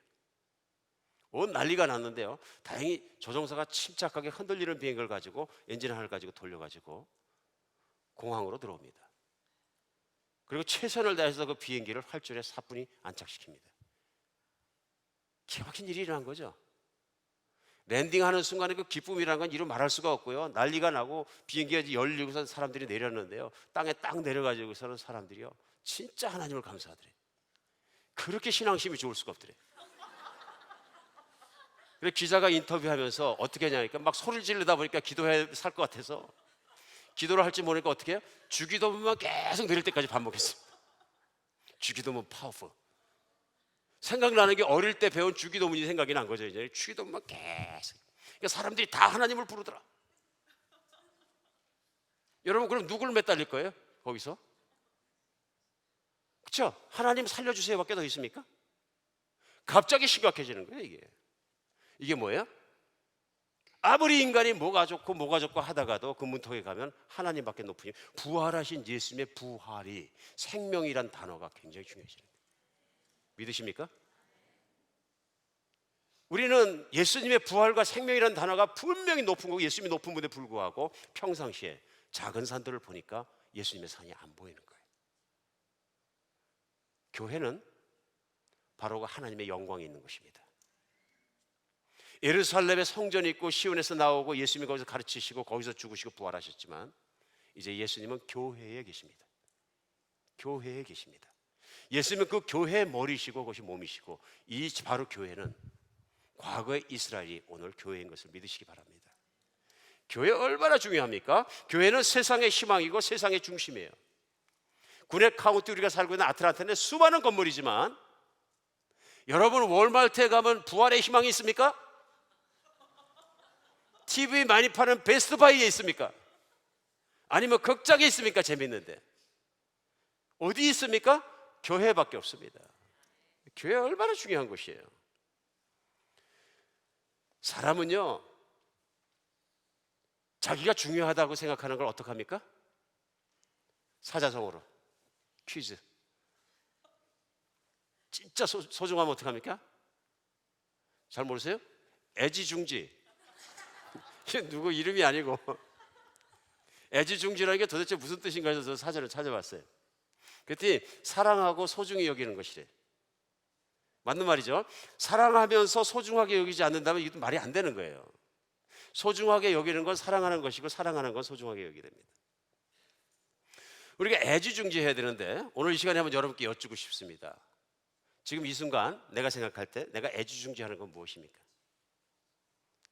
온 난리가 났는데요, 다행히 조종사가 침착하게 흔들리는 비행기를 가지고 엔진 하나를 가지고 돌려가지고 공항으로 들어옵니다. 그리고 최선을 다해서 그 비행기를 활주로에 사뿐히 안착시킵니다. 기가 막힌 일이 일어난 거죠. 랜딩하는 순간에 그 기쁨이라는 건 이루 말할 수가 없고요. 난리가 나고 비행기가 열리고서 사람들이 내렸는데요, 땅에 딱 내려가지고서는 사람들이요, 진짜 하나님을 감사하더래. 그렇게 신앙심이 좋을 수가 없더래. 그래서 기자가 인터뷰하면서 어떻게 하냐니까 막 소리를 지르다 보니까 기도해야 살 것 같아서 기도를 할지 모르니까 어떻게 해요? 주기도문만 계속 내릴 때까지 반복했습니다. 주기도문 파워풀. 생각나는 게 어릴 때 배운 주기도문이 생각이 난 거죠. 이제 주기도문만 계속. 그러니까 사람들이 다 하나님을 부르더라. 여러분, 그럼 누구를 매달릴 거예요? 거기서? 그렇죠? 하나님 살려주세요 밖에 더 있습니까? 갑자기 심각해지는 거예요. 이게 뭐예요? 아무리 인간이 뭐가 좋고 하다가도 그 문턱에 가면 하나님밖에 높으니 부활하신 예수님의 부활이, 생명이란 단어가 굉장히 중요해지는 거예요. 믿으십니까? 우리는 예수님의 부활과 생명이란 단어가 분명히 높은 거고 예수님이 높은 분에 불구하고 평상시에 작은 산들을 보니까 예수님의 산이 안 보이는 거예요. 교회는 바로 그 하나님의 영광이 있는 것입니다. 예루살렘에 성전이 있고 시온에서 나오고 예수님이 거기서 가르치시고 거기서 죽으시고 부활하셨지만 이제 예수님은 교회에 계십니다. 교회에 계십니다. 예수님은 그 교회의 머리시고 그것이 몸이시고, 이 바로 교회는 과거의 이스라엘이 오늘 교회인 것을 믿으시기 바랍니다. 교회 얼마나 중요합니까? 교회는 세상의 희망이고 세상의 중심이에요. 군의 카운티 우리가 살고 있는 아틀란타는 수많은 건물이지만 여러분, 월마트에 가면 부활의 희망이 있습니까? TV 많이 파는 베스트바이에 있습니까? 아니면 극장에 있습니까? 재밌는데 어디 있습니까? 교회밖에 없습니다. 교회 얼마나 중요한 것이에요. 사람은요, 자기가 중요하다고 생각하는 걸 어떡합니까? 사자성어로 퀴즈. 진짜 소중하면 어떡합니까? 잘 모르세요? 애지중지. 누구 이름이 아니고 애지중지라는 게 도대체 무슨 뜻인가 해서 사전을 찾아봤어요. 그랬더니 사랑하고 소중히 여기는 것이래. 맞는 말이죠. 사랑하면서 소중하게 여기지 않는다면 이것도 말이 안 되는 거예요. 소중하게 여기는 건 사랑하는 것이고 사랑하는 건 소중하게 여기게 됩니다. 우리가 애지중지해야 되는데 오늘 이 시간에 한번 여러분께 여쭙고 싶습니다. 지금 이 순간 내가 생각할 때 내가 애지중지하는 건 무엇입니까?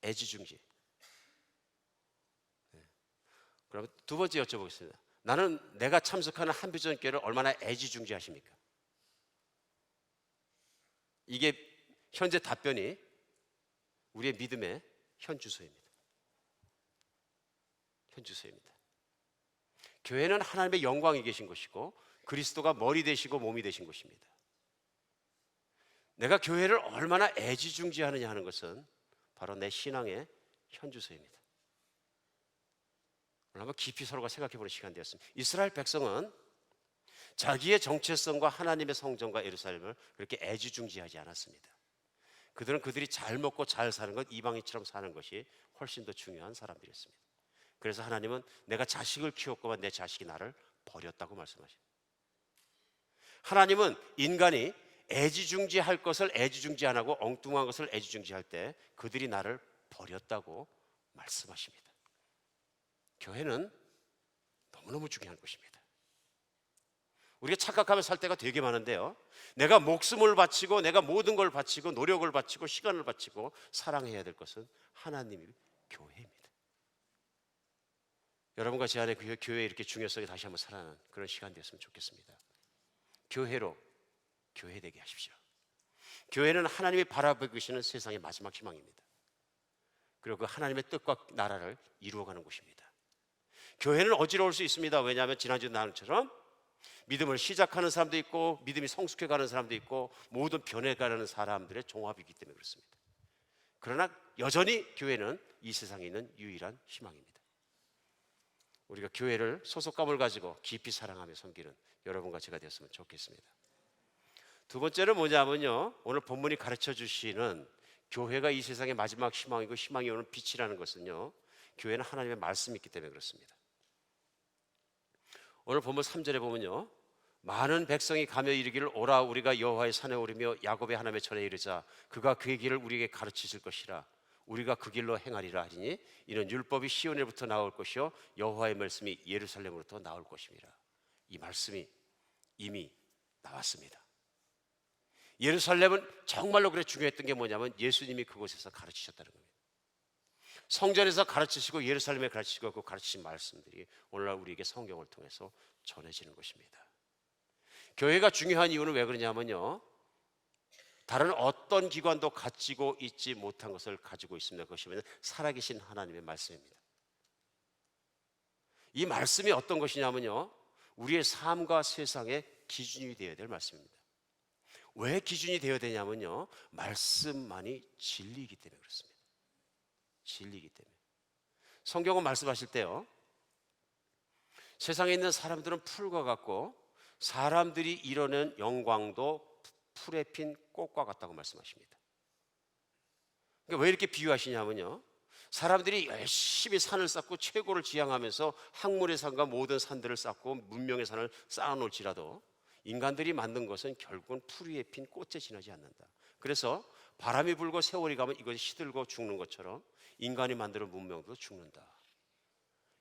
애지중지. 그럼 두 번째 여쭤보겠습니다. 나는 내가 참석하는 한비전교회를 얼마나 애지중지하십니까? 이게 현재 답변이 우리의 믿음의 현주소입니다. 현주소입니다. 교회는 하나님의 영광이 계신 것이고 그리스도가 머리 되시고 몸이 되신 것입니다. 내가 교회를 얼마나 애지중지하느냐 하는 것은 바로 내 신앙의 현주소입니다. 한번 깊이 서로가 생각해보는 시간 되었습니다. 이스라엘 백성은 자기의 정체성과 하나님의 성전과 예루살렘을 그렇게 애지중지하지 않았습니다. 그들은 그들이 잘 먹고 잘 사는 것, 이방인처럼 사는 것이 훨씬 더 중요한 사람들이었습니다. 그래서 하나님은 내가 자식을 키웠고만 내 자식이 나를 버렸다고 말씀하십니다. 하나님은 인간이 애지중지할 것을 애지중지 안 하고 엉뚱한 것을 애지중지할 때 그들이 나를 버렸다고 말씀하십니다. 교회는 너무너무 중요한 것입니다. 우리가 착각하며 살 때가 되게 많은데요, 내가 목숨을 바치고 내가 모든 걸 바치고 노력을 바치고 시간을 바치고 사랑해야 될 것은 하나님의 교회입니다. 여러분과 제 안에 그 교회의 이렇게 중요성이 다시 한번 살아나는 그런 시간 되었으면 좋겠습니다. 교회로 교회되게 하십시오. 교회는 하나님이 바라보고 계시는 세상의 마지막 희망입니다. 그리고 그 하나님의 뜻과 나라를 이루어가는 곳입니다. 교회는 어지러울 수 있습니다. 왜냐하면 지난주 나처럼 믿음을 시작하는 사람도 있고 믿음이 성숙해가는 사람도 있고 모든 변해가는 사람들의 종합이기 때문에 그렇습니다. 그러나 여전히 교회는 이 세상에 있는 유일한 희망입니다. 우리가 교회를 소속감을 가지고 깊이 사랑하며 섬기는 여러분과 제가 되었으면 좋겠습니다. 두 번째는 뭐냐면요, 오늘 본문이 가르쳐 주시는 교회가 이 세상의 마지막 희망이고 희망이 오는 빛이라는 것은요, 교회는 하나님의 말씀이 있기 때문에 그렇습니다. 오늘 본문 3절에 보면요, 많은 백성이 가며 이르기를 오라 우리가 여호와의 산에 오르며 야곱의 하나님의 전에 이르자 그가 그의 길을 우리에게 가르치실 것이라 우리가 그 길로 행하리라 하리니 이는 율법이 시온에부터 나올 것이요 여호와의 말씀이 예루살렘으로부터 나올 것임이라. 이 말씀이 이미 나왔습니다. 예루살렘은 정말로 그래 중요했던 게 뭐냐면 예수님이 그곳에서 가르치셨다는 겁니다. 성전에서 가르치시고 예루살렘에 가르치시고 그 가르치신 말씀들이 오늘날 우리에게 성경을 통해서 전해지는 것입니다. 교회가 중요한 이유는 왜 그러냐면요, 다른 어떤 기관도 가지고 있지 못한 것을 가지고 있습니다. 그것이 살아계신 하나님의 말씀입니다. 이 말씀이 어떤 것이냐면요, 우리의 삶과 세상의 기준이 되어야 될 말씀입니다. 왜 기준이 되어야 되냐면요, 말씀만이 진리이기 때문에 그렇습니다. 진리이기 때문에. 성경은 말씀하실 때요, 세상에 있는 사람들은 풀과 같고 사람들이 이뤄낸 영광도 풀에 핀 꽃과 같다고 말씀하십니다. 그러니까 왜 이렇게 비유하시냐면요, 사람들이 열심히 산을 쌓고 최고를 지향하면서 학문의 산과 모든 산들을 쌓고 문명의 산을 쌓아놓을지라도 인간들이 만든 것은 결국은 풀 위에 핀 꽃에 지나지 않는다. 그래서 바람이 불고 세월이 가면 이것이 시들고 죽는 것처럼 인간이 만드는 문명도 죽는다.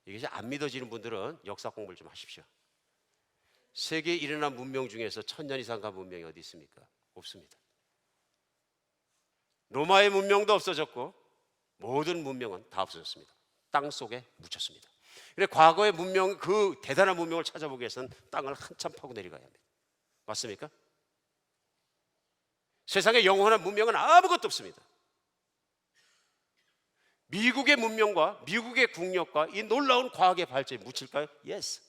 이것이 안 믿어지는 분들은 역사 공부를 좀 하십시오. 세계에 일어난 문명 중에서 1000년 이상 간 문명이 어디 있습니까? 없습니다. 로마의 문명도 없어졌고 모든 문명은 다 없어졌습니다. 땅 속에 묻혔습니다. 그래서 과거의 문명, 그 대단한 문명을 찾아보기 위해서는 땅을 한참 파고 내려가야 합니다. 맞습니까? 세상에 영원한 문명은 아무것도 없습니다. 미국의 문명과 미국의 국력과 이 놀라운 과학의 발전이 묻힐까요? Yes.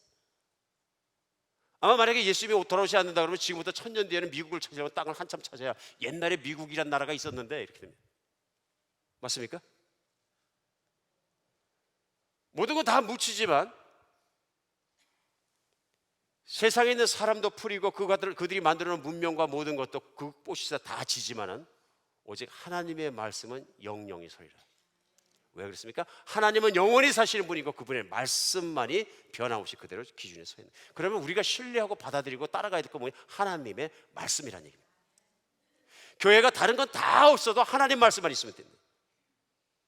아마 만약에 예수님이 돌아오지 않는다 그러면 지금부터 1000년 뒤에는 미국을 찾으려면 땅을 한참 찾아야 옛날에 미국이란 나라가 있었는데 이렇게 됩니다. 맞습니까? 모든 건 다 묻히지만 세상에 있는 사람도 풀이고 그들이 만들어놓은 문명과 모든 것도 그 꽃이 다 지지만은 오직 하나님의 말씀은 영영이 서리라. 왜 그렇습니까? 하나님은 영원히 사시는 분이고 그분의 말씀만이 변함없이 그대로 기준에 서 있는. 그러면 우리가 신뢰하고 받아들이고 따라가야 될 건 뭐냐? 하나님의 말씀이라는 얘기입니다. 교회가 다른 건 다 없어도 하나님 말씀만 있으면 됩니다.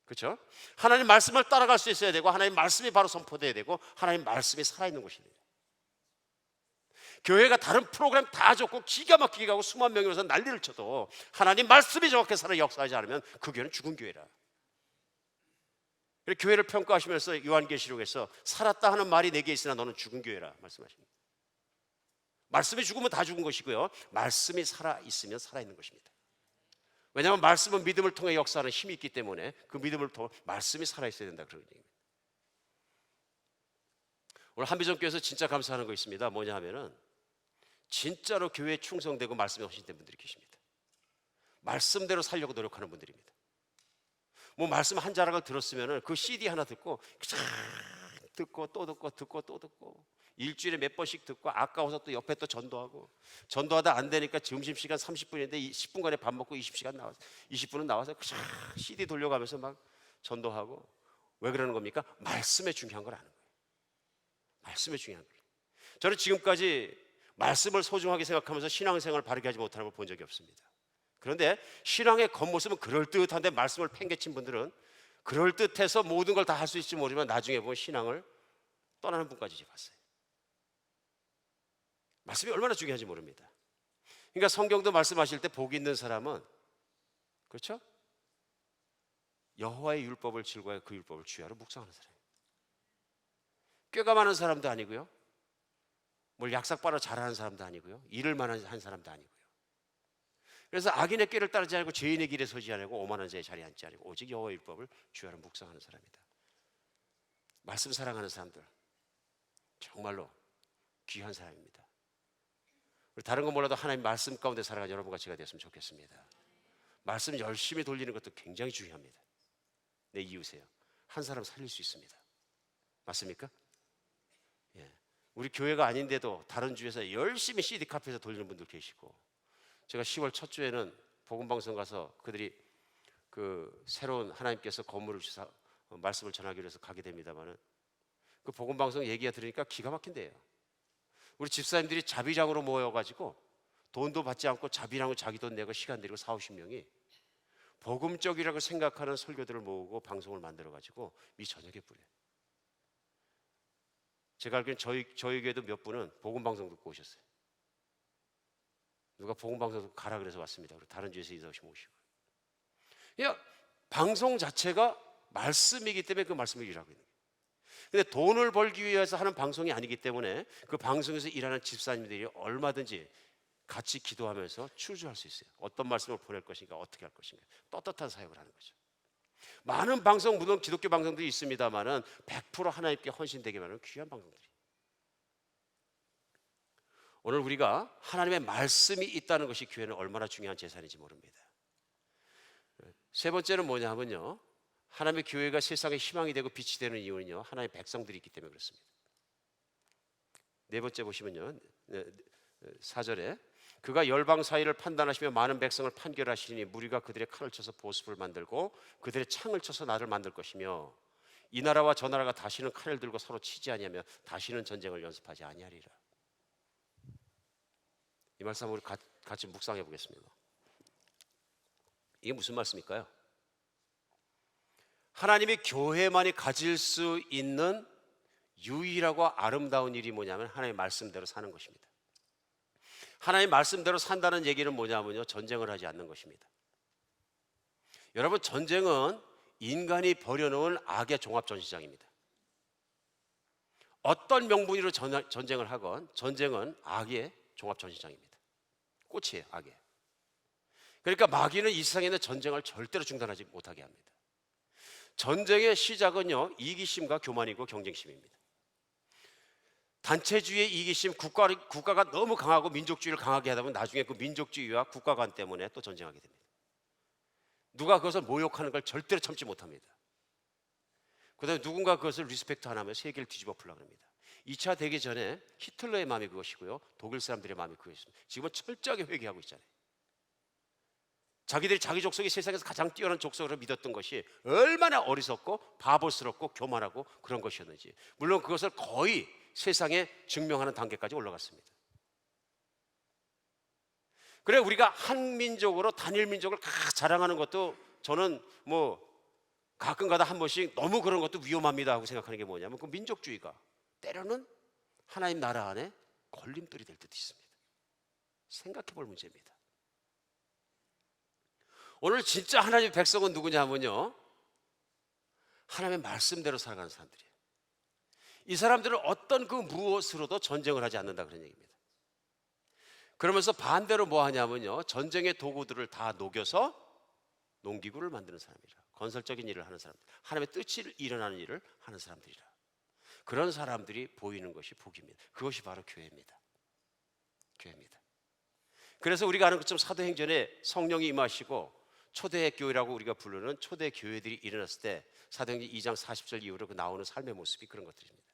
그렇죠? 하나님 말씀을 따라갈 수 있어야 되고 하나님 말씀이 바로 선포돼야 되고 하나님 말씀이 살아있는 곳이 돼요. 교회가 다른 프로그램 다 좋고 기가 막히게 가고 수만 명이 와서 난리를 쳐도 하나님 말씀이 정확하게 살아 역사하지 않으면 그 교회는 죽은 교회라. 교회를 평가하시면서 요한계시록에서 살았다 하는 말이 내게 있으나 너는 죽은 교회라 말씀하십니다. 말씀이 죽으면 다 죽은 것이고요, 말씀이 살아있으면 살아있는 것입니다. 왜냐하면 말씀은 믿음을 통해 역사하는 힘이 있기 때문에 그 믿음을 통해 말씀이 살아있어야 된다 그런 얘기입니다. 오늘 한비전교회에서 진짜 감사하는 거 있습니다. 뭐냐 하면은 진짜로 교회에 충성되고 말씀에 헌신된 분들이 계십니다. 말씀대로 살려고 노력하는 분들입니다. 뭐 말씀 한 자락을 들었으면은 그 CD 하나 듣고 듣고 또 듣고 듣고 또 듣고 일주일에 몇 번씩 듣고 아까워서 또 옆에 또 전도하고 전도하다 안 되니까 점심시간 30분인데 10분간에 밥 먹고 20분은 나와서 CD 돌려가면서 막 전도하고. 왜 그러는 겁니까? 말씀에 중요한 걸 아는 거예요. 말씀에 중요한 거예요. 저는 지금까지 말씀을 소중하게 생각하면서 신앙생활을 바르게 하지 못하는 걸 본 적이 없습니다. 그런데 신앙의 겉모습은 그럴듯한데 말씀을 팽개친 분들은 그럴듯해서 모든 걸 다 할 수 있을지 모르지만 나중에 보면 신앙을 떠나는 분까지 봤어요. 말씀이 얼마나 중요한지 모릅니다. 그러니까 성경도 말씀하실 때 복 있는 사람은, 그렇죠? 여호와의 율법을 즐거워해 그 율법을 주야로 묵상하는 사람이에요. 꾀가 많은 사람도 아니고요, 뭘 약삭바로 잘하는 사람도 아니고요, 일을 많이 한 사람도 아니고요. 그래서 악인의 꾀를 따르지 않고 죄인의 길에 서지 않고 오만한 자의 자리에 앉지 않고 오직 여호와의 율법을 주야로 묵상하는 사람이다. 말씀 사랑하는 사람들 정말로 귀한 사람입니다. 다른 건 몰라도 하나님 말씀 가운데 살아가는 여러분과 제가 되었으면 좋겠습니다. 말씀 열심히 돌리는 것도 굉장히 중요합니다. 내 이웃이에요. 한 사람 살릴 수 있습니다. 맞습니까? 예. 우리 교회가 아닌데도 다른 주에서 열심히 CD 카페에서 돌리는 분들 계시고, 제가 10월 첫 주에는 복음방송 가서 그들이 그 새로운 하나님께서 건물을 주사 말씀을 전하기 위해서 가게 됩니다만은, 그 복음방송 얘기가 들으니까 기가 막힌대요. 우리 집사님들이 자비량으로 모여가지고 돈도 받지 않고 자비량으로 자기 돈 내고 시간 들이고 40-50명이 복음적이라고 생각하는 설교들을 모으고 방송을 만들어가지고 미 전역에 뿌려요. 제가 알기로는 저희 교회도 몇 분은 복음방송 듣고 오셨어요. 누가 복음방송 듣고 가라 그래서 왔습니다. 그리고 다른 주에서 인사 오시면 오시고. 그냥 방송 자체가 말씀이기 때문에 그 말씀을 일하고 있는 거예요. 근데 돈을 벌기 위해서 하는 방송이 아니기 때문에 그 방송에서 일하는 집사님들이 얼마든지 같이 기도하면서 출주할 수 있어요. 어떤 말씀을 보낼 것인가, 어떻게 할 것인가, 떳떳한 사역을 하는 거죠. 많은 방송, 물론 기독교 방송들이 있습니다만은 100% 하나님께 헌신되게 하는 귀한 방송들이. 오늘 우리가 하나님의 말씀이 있다는 것이 교회는 얼마나 중요한 재산인지 모릅니다. 세 번째는 뭐냐 하면요, 하나님의 교회가 세상의 희망이 되고 빛이 되는 이유는요, 하나님의 백성들이 있기 때문에 그렇습니다. 네 번째 보시면요, 4절에 그가 열방 사이를 판단하시며 많은 백성을 판결하시니 무리가 그들의 칼을 쳐서 보습을 만들고 그들의 창을 쳐서 나를 만들 것이며 이 나라와 저 나라가 다시는 칼을 들고 서로 치지 아니하며 다시는 전쟁을 연습하지 아니하리라. 이 말씀 우리 같이 묵상해 보겠습니다. 이게 무슨 말씀일까요? 하나님이 교회만이 가질 수 있는 유일하고 아름다운 일이 뭐냐면 하나님의 말씀대로 사는 것입니다. 하나님의 말씀대로 산다는 얘기는 뭐냐면요, 전쟁을 하지 않는 것입니다. 여러분, 전쟁은 인간이 벌여놓은 악의 종합전시장입니다. 어떤 명분으로 전쟁을 하건 전쟁은 악의 종합전시장입니다. 꽃이에요, 악의. 그러니까 마귀는 이 세상에 있는 전쟁을 절대로 중단하지 못하게 합니다. 전쟁의 시작은요, 이기심과 교만이고 경쟁심입니다. 단체주의의 이기심, 국가가 너무 강하고 민족주의를 강하게 하다 보면 나중에 그 민족주의와 국가관 때문에 또 전쟁하게 됩니다. 누가 그것을 모욕하는 걸 절대로 참지 못합니다. 그다음에 누군가 그것을 리스펙트 안 하면 세계를 뒤집어 풀려고 합니다. 2차 대기 전에 히틀러의 마음이 그것이고요, 독일 사람들의 마음이 그것입니다. 지금은 철저하게 회개하고 있잖아요. 자기들이 자기 족속이 세상에서 가장 뛰어난 족속으로 믿었던 것이 얼마나 어리석고 바보스럽고 교만하고 그런 것이었는지, 물론 그것을 거의 세상에 증명하는 단계까지 올라갔습니다. 그래, 우리가 한민족으로 단일민족을 자랑하는 것도 저는 뭐 가끔가다 한 번씩 너무 그런 것도 위험합니다 하고 생각하는 게 뭐냐면, 그 민족주의가 때로는 하나님 나라 안에 걸림돌이 될 때도 있습니다. 생각해 볼 문제입니다. 오늘 진짜 하나님의 백성은 누구냐 하면요, 하나님의 말씀대로 살아가는 사람들이에요. 이 사람들은 어떤 그 무엇으로도 전쟁을 하지 않는다 그런 얘기입니다. 그러면서 반대로 뭐 하냐면요, 전쟁의 도구들을 다 녹여서 농기구를 만드는 사람이라, 건설적인 일을 하는 사람들, 하나님의 뜻이 일어나는 일을 하는 사람들이라. 그런 사람들이 보이는 것이 복입니다. 그것이 바로 교회입니다. 교회입니다. 그래서 우리가 아는 것처럼 사도행전에 성령이 임하시고 초대교회라고 우리가 부르는 초대교회들이 일어났을 때 사도행전 2장 40절 이후로 그 나오는 삶의 모습이 그런 것들입니다.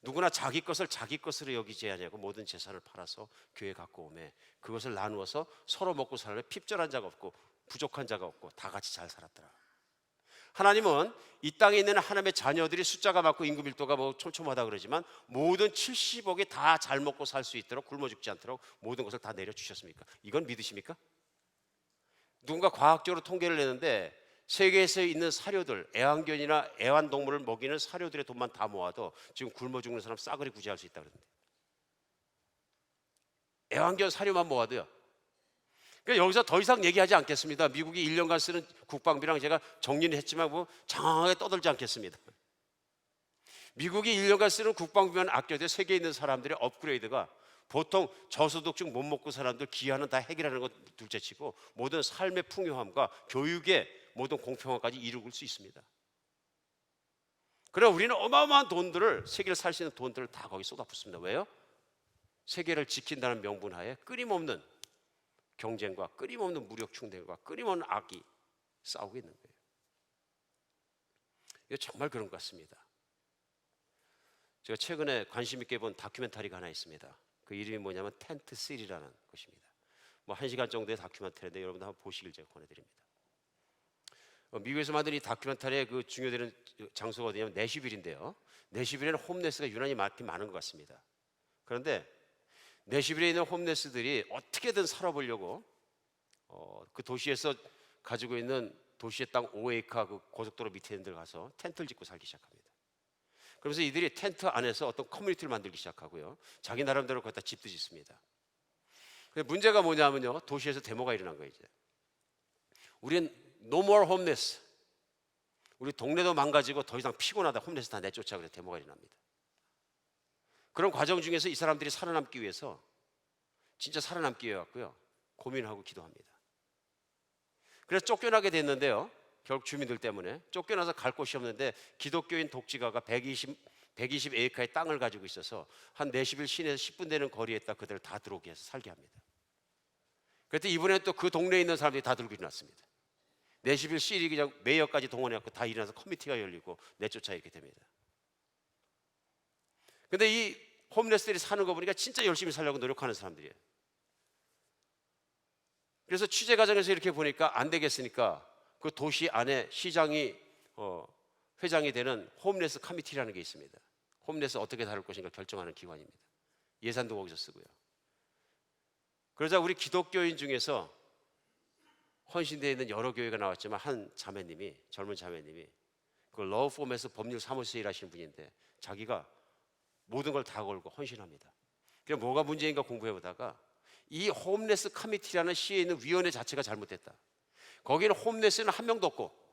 누구나 자기 것을 자기 것으로 여기지 아니하고 모든 재산을 팔아서 교회 갖고 오매 그것을 나누어서 서로 먹고 살며 핍절한 자가 없고 부족한 자가 없고 다 같이 잘 살았더라. 하나님은 이 땅에 있는 하나님의 자녀들이 숫자가 많고 인구 밀도가 뭐 촘촘하다 그러지만 모든 70억이 다 잘 먹고 살 수 있도록 굶어 죽지 않도록 모든 것을 다 내려주셨습니까? 이건 믿으십니까? 누군가 과학적으로 통계를 내는데 세계에서 있는 사료들, 애완견이나 애완동물을 먹이는 사료들의 돈만 다 모아도 지금 굶어 죽는 사람 싸그리 구제할 수 있다 그러는데, 애완견 사료만 모아도요. 그러니까 여기서 더 이상 얘기하지 않겠습니다. 미국이 1년간 쓰는 국방비랑 제가 정리는 했지만 뭐 장황하게 떠들지 않겠습니다. 미국이 1년간 쓰는 국방비만 아껴도 세계에 있는 사람들의 업그레이드가 보통 저소득층 못 먹고 사람들 기한은 다 해결하는 것 둘째치고 모든 삶의 풍요함과 교육의 모든 공평함까지 이룰 수 있습니다. 그래, 우리는 어마어마한 돈들을, 세계를 살 수 있는 돈들을 다 거기 쏟아붓습니다. 왜요? 세계를 지킨다는 명분하에 끊임없는 경쟁과 끊임없는 무력 충돌과 끊임없는 악이 싸우고 있는 거예요. 이거 정말 그런 것 같습니다. 제가 최근에 관심 있게 본 다큐멘터리가 하나 있습니다. 그 이름이 뭐냐면 텐트 시리라는 것입니다. 뭐 1시간 정도의 다큐멘터리인데 여러분들 한번 보시길 제가 권해드립니다. 미국에서 만든 이 다큐멘터리의 그 중요되는 장소가 어디냐면 내슈빌인데요. 내슈빌에는 홈레스가 유난히 많은 것 같습니다. 그런데 내슈빌에 있는 홈레스들이 어떻게든 살아보려고 그 도시에서 가지고 있는 도시의 땅 5에이카 그 고속도로 밑에 있는 데 가서 텐트를 짓고 살기 시작합니다. 그러면서 이들이 텐트 안에서 어떤 커뮤니티를 만들기 시작하고요. 자기 나름대로 거기다 집도 짓습니다. 근데 문제가 뭐냐면요. 도시에서 데모가 일어난 거예요. 이제 우린 no more homeless. 우리 동네도 망가지고 더 이상 피곤하다. 홈레스 다 내쫓아. 그래서 데모가 일어납니다. 그런 과정 중에서 이 사람들이 살아남기 위해서 진짜 살아남기 위해 왔고요. 고민하고 기도합니다. 그래서 쫓겨나게 됐는데요. 결국 주민들 때문에 쫓겨나서 갈 곳이 없는데 기독교인 독지가가 120에이카의 땅을 가지고 있어서 한 40일 시내에서 10분 되는 거리에 있다 그들을 다 들어오게 해서 살게 합니다. 그랬더니 이번에 또 그 동네에 있는 사람들이 다 들고 일어났습니다. 40일 시리 그냥 메이어까지 동원해갖고 다 일어나서 커미티가 열리고 내쫓아 이렇게 됩니다. 근데 이 홈레스들이 사는 거 보니까 진짜 열심히 살려고 노력하는 사람들이에요. 그래서 취재 과정에서 이렇게 보니까 안 되겠으니까 그 도시 안에 시장이 회장이 되는 홈레스 커미티라는 게 있습니다. 홈레스 어떻게 다룰 것인가 결정하는 기관입니다. 예산도 거기서 쓰고요. 그러자 우리 기독교인 중에서 헌신되어 있는 여러 교회가 나왔지만 한 자매님이, 젊은 자매님이 그 러우폼에서 법률 사무소에 일하시는 분인데 자기가 모든 걸 다 걸고 헌신합니다. 그게 뭐가 문제인가 공부해 보다가 이 홈레스 커미티라는 시에 있는 위원회 자체가 잘못됐다. 거기는 홈레스는 한 명도 없고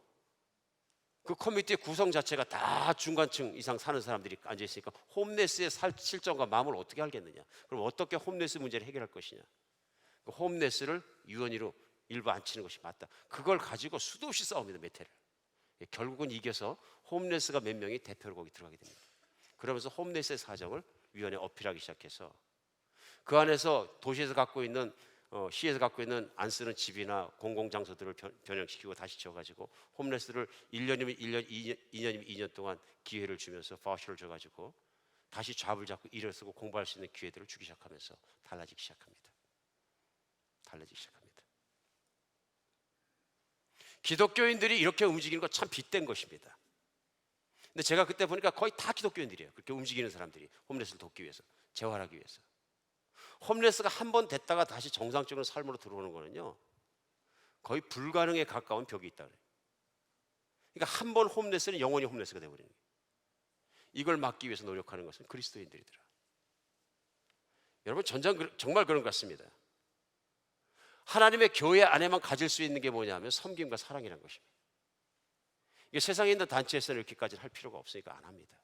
그 커미티의 구성 자체가 다 중간층 이상 사는 사람들이 앉아 있으니까 홈레스의 실정과 마음을 어떻게 알겠느냐. 그럼 어떻게 홈레스 문제를 해결할 것이냐. 그 홈레스를 유언이로 일부 앉히는 것이 맞다. 그걸 가지고 수도 없이 싸웁니다. 몇 회를. 결국은 이겨서 홈레스가 몇 명이 대표로 거기 들어가게 됩니다. 그러면서 홈레스의 사정을 위원회에 어필하기 시작해서 그 안에서 도시에서 갖고 있는 시에서 갖고 있는 안 쓰는 집이나 공공장소들을 변형시키고 다시 지어가지고 홈레스를 1년이면 1년, 2년이면 2년 동안 기회를 주면서 파워셔를 줘가지고 다시 잡을 잡고 일을 쓰고 공부할 수 있는 기회들을 주기 시작하면서 달라지기 시작합니다. 기독교인들이 이렇게 움직이는 건 참 빗된 것입니다. 근데 제가 그때 보니까 거의 다 기독교인들이에요. 그렇게 움직이는 사람들이 홈레스를 돕기 위해서, 재활하기 위해서. 홈레스가 한 번 됐다가 다시 정상적인 삶으로 들어오는 거는요 거의 불가능에 가까운 벽이 있다 그래요. 그러니까 한 번 홈레스는 영원히 홈레스가 되어버리는 거예요. 이걸 막기 위해서 노력하는 것은 그리스도인들이더라. 여러분 정말 그런 것 같습니다. 하나님의 교회 안에만 가질 수 있는 게 뭐냐면 섬김과 사랑이라는 것입니다. 이게 세상에 있는 단체에서는 이렇게까지 할 필요가 없으니까 안 합니다.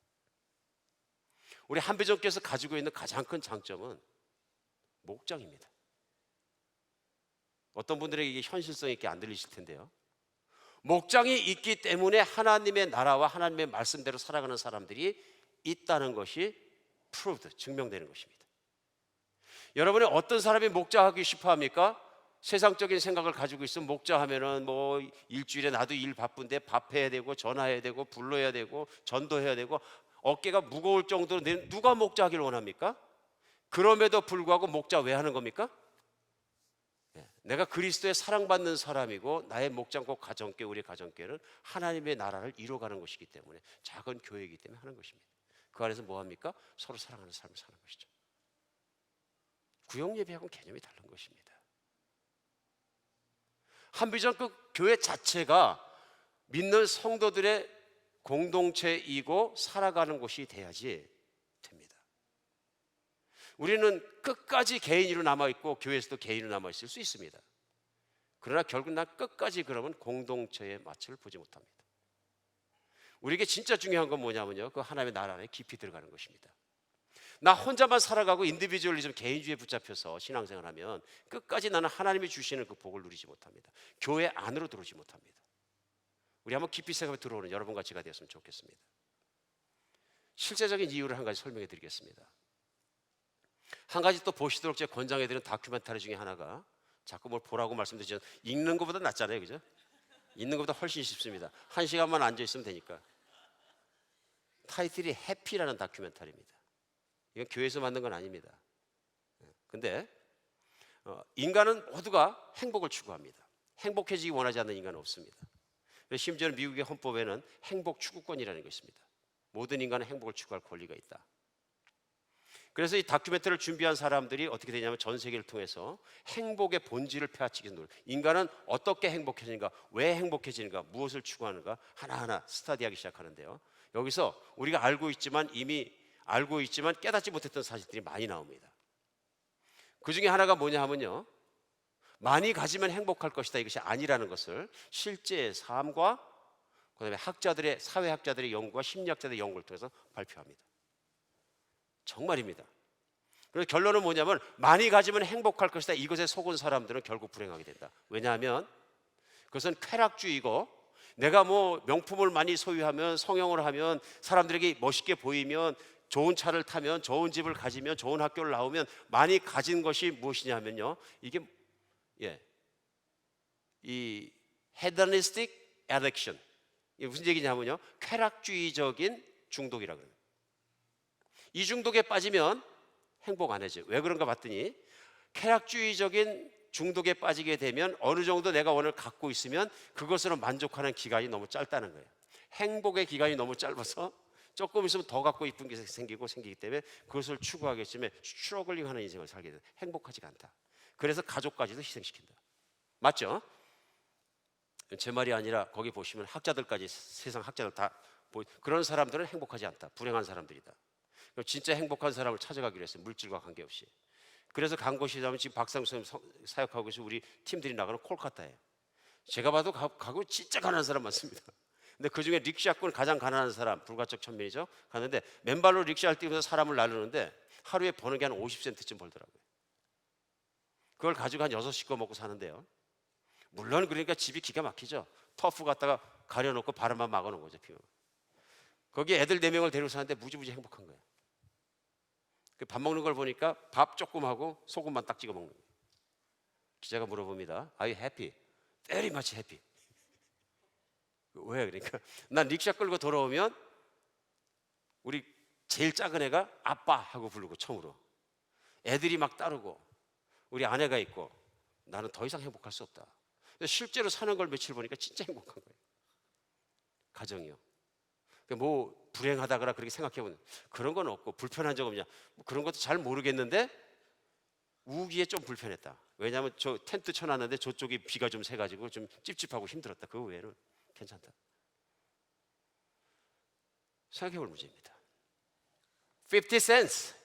우리 한비전교회에서 가지고 있는 가장 큰 장점은 목장입니다. 어떤 분들에게 이게 현실성 있게 안 들리실 텐데요. 목장이 있기 때문에 하나님의 나라와 하나님의 말씀대로 살아가는 사람들이 있다는 것이 proved, 증명되는 것입니다. 여러분이 어떤 사람이 목장하기 싶어 합니까? 세상적인 생각을 가지고 있으면 목자하면은 뭐 일주일에 나도 일 바쁜데 밥해야 되고 전화해야 되고 불러야 되고 전도해야 되고 어깨가 무거울 정도로 누가 목자하기를 원합니까? 그럼에도 불구하고 목자 왜 하는 겁니까? 내가 그리스도의 사랑받는 사람이고 나의 목장과 가정교회, 우리 가정교회는 하나님의 나라를 이루어가는 것이기 때문에 작은 교회이기 때문에 하는 것입니다. 그 안에서 뭐 합니까? 서로 사랑하는 삶을 사는 것이죠. 구역예배하고는 개념이 다른 것입니다. 한비전 그 교회 자체가 믿는 성도들의 공동체이고 살아가는 곳이 돼야지 됩니다. 우리는 끝까지 개인으로 남아있고 교회에서도 개인으로 남아있을 수 있습니다. 그러나 결국 난 끝까지 그러면 공동체의 맛을 보지 못합니다. 우리에게 진짜 중요한 건 뭐냐면요, 그 하나님의 나라 안에 깊이 들어가는 것입니다. 나 혼자만 살아가고 인디비주얼리즘, 개인주의에 붙잡혀서 신앙생활하면 끝까지 나는 하나님이 주시는 그 복을 누리지 못합니다. 교회 안으로 들어오지 못합니다. 우리 한번 깊이 생각해 들어오는 여러분 같이가 되었으면 좋겠습니다. 실제적인 이유를 한 가지 설명해 드리겠습니다. 한 가지 또 보시도록 제가 권장해 드리는 다큐멘터리 중에 하나가, 자꾸 뭘 보라고 말씀드리죠. 읽는 것보다 낫잖아요, 그죠? 읽는 것보다 훨씬 쉽습니다. 1시간만 앉아 있으면 되니까. 타이틀이 해피라는 다큐멘터리입니다. 이건 교회에서 만든 건 아닙니다. 근데 인간은 모두가 행복을 추구합니다. 행복해지기 원하지 않는 인간은 없습니다. 심지어는 미국의 헌법에는 행복 추구권이라는 것이 있습니다. 모든 인간은 행복을 추구할 권리가 있다. 그래서 이 다큐멘터리를 준비한 사람들이 어떻게 되냐면 전 세계를 통해서 행복의 본질을 파헤치기 위해서 인간은 어떻게 행복해지는가, 왜 행복해지는가, 무엇을 추구하는가 하나하나 스터디하기 시작하는데요. 여기서 우리가 이미 알고 있지만 깨닫지 못했던 사실들이 많이 나옵니다. 그 중에 하나가 뭐냐 하면요, 많이 가지면 행복할 것이다, 이것이 아니라는 것을 실제 삶과 그다음에 사회학자들의 연구와 심리학자들의 연구를 통해서 발표합니다. 정말입니다. 그래서 결론은 뭐냐면 많이 가지면 행복할 것이다, 이것에 속은 사람들은 결국 불행하게 된다. 왜냐하면 그것은 쾌락주의고, 내가 뭐 명품을 많이 소유하면, 성형을 하면, 사람들에게 멋있게 보이면, 좋은 차를 타면, 좋은 집을 가지면, 좋은 학교를 나오면 많이 가진 것이 무엇이냐면요, 이게 이 hedonistic addiction, 이게 무슨 얘기냐면요, 쾌락주의적인 중독이라고 합니다. 이 중독에 빠지면 행복 안 해져요. 왜 그런가 봤더니 쾌락주의적인 중독에 빠지게 되면 어느 정도 내가 오늘 갖고 있으면 그것으로 만족하는 기간이 너무 짧다는 거예요. 행복의 기간이 너무 짧아서 조금 있으면 더 갖고 싶은 게 생기기 때문에 그것을 추구하겠지만 스트러글링하는 인생을 살게 돼요. 행복하지가 않다. 그래서 가족까지도 희생시킨다. 맞죠? 제 말이 아니라 거기 보시면 학자들까지, 세상 학자들 다 그런 사람들은 행복하지 않다. 불행한 사람들이다. 진짜 행복한 사람을 찾아가기로 했어요. 물질과 관계없이. 그래서 간 곳이라면 지금 박상수 선생님 사역하고 계신 우리 팀들이 나가는 콜카타예요. 제가 봐도 가고 진짜 가난한 사람 많습니다. 근데 그 중에 릭샤꾼 가장 가난한 사람, 불가촉 천민이죠. 갔는데 맨발로 릭샤를 뛰면서 사람을 나르는데 하루에 버는 게 한 50센트쯤 벌더라고요. 그걸 가지고 한 6식구 먹고 사는데요. 물론 그러니까 집이 기가 막히죠. 터프 갖다가 가려놓고 바람만 막아놓은 거죠. 피면. 거기에 애들 4명을 데리고 사는데 무지무지 행복한 거예요. 밥 먹는 걸 보니까 밥 조금 하고 소금만 딱 찍어 먹는 거예요. 기자가 물어봅니다. Are you happy? Very much happy. 왜? 그러니까 난 릭샤 끌고 돌아오면 우리 제일 작은 애가 아빠 하고 부르고 처음으로 애들이 막 따르고 우리 아내가 있고 나는 더 이상 행복할 수 없다. 실제로 사는 걸 며칠 보니까 진짜 행복한 거예요. 가정이요. 뭐 불행하다거나 그렇게 생각해보면 그런 건 없고, 불편한 적 없냐, 뭐 그런 것도 잘 모르겠는데 우기에 좀 불편했다. 왜냐하면 저 텐트 쳐놨는데 저쪽에 비가 좀 새가지고 좀 찝찝하고 힘들었다. 그 외에는 괜찮다. 생각해볼 문제입니다. 50 cents.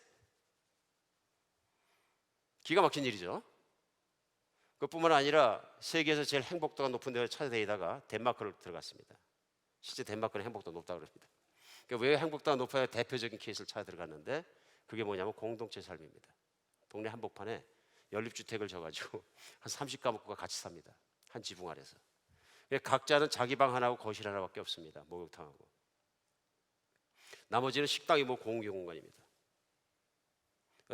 기가 막힌 일이죠. 그뿐만 아니라 세계에서 제일 행복도가 높은 데를 찾아다니다가 덴마크를 들어갔습니다. 실제 덴마크는 행복도 높다고 그럽니다. 그러니까 왜 행복도가 높아야 대표적인 케이스를 찾아 들어갔는데 그게 뭐냐면 공동체 삶입니다. 동네 한복판에 연립주택을 져가지고 한 30가구가 같이 삽니다. 한 지붕 아래서. 각자는 자기 방 하나하고 거실 하나밖에 없습니다. 목욕탕하고. 나머지는 식당이 뭐 공유 공간입니다.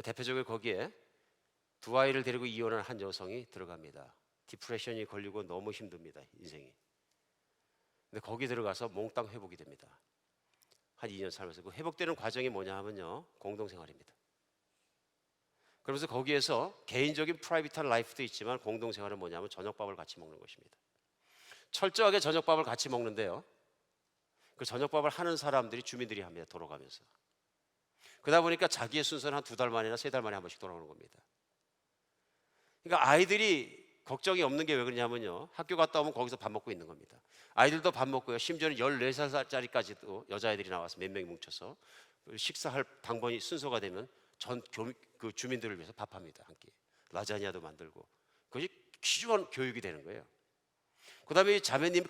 대표적으로 거기에 2아이를 데리고 이혼한 한 여성이 들어갑니다. 디프레션이 걸리고 너무 힘듭니다. 인생이. 근데 거기 들어가서 몽땅 회복이 됩니다. 한 2년 살면서. 그 회복되는 과정이 뭐냐 하면요, 공동생활입니다. 그러면서 거기에서 개인적인 프라이빗한 라이프도 있지만 공동생활은 뭐냐면 저녁밥을 같이 먹는 것입니다. 철저하게 저녁밥을 같이 먹는데요, 그 저녁밥을 하는 사람들이 주민들이 합니다. 돌아가면서. 그러다 보니까 자기의 순서는 한 2달 만이나 3달 만에 한 번씩 돌아오는 겁니다. 그러니까 아이들이 걱정이 없는 게 왜 그러냐면요, 학교 갔다 오면 거기서 밥 먹고 있는 겁니다. 아이들도 밥 먹고요, 심지어는 14살짜리까지도 여자아이들이 나와서 몇 명이 뭉쳐서 식사할 당번이 순서가 되면 그 주민들을 위해서 밥합니다. 함께 라자냐도 만들고. 그것이 귀중한 교육이 되는 거예요. 그 다음에 이 자매님이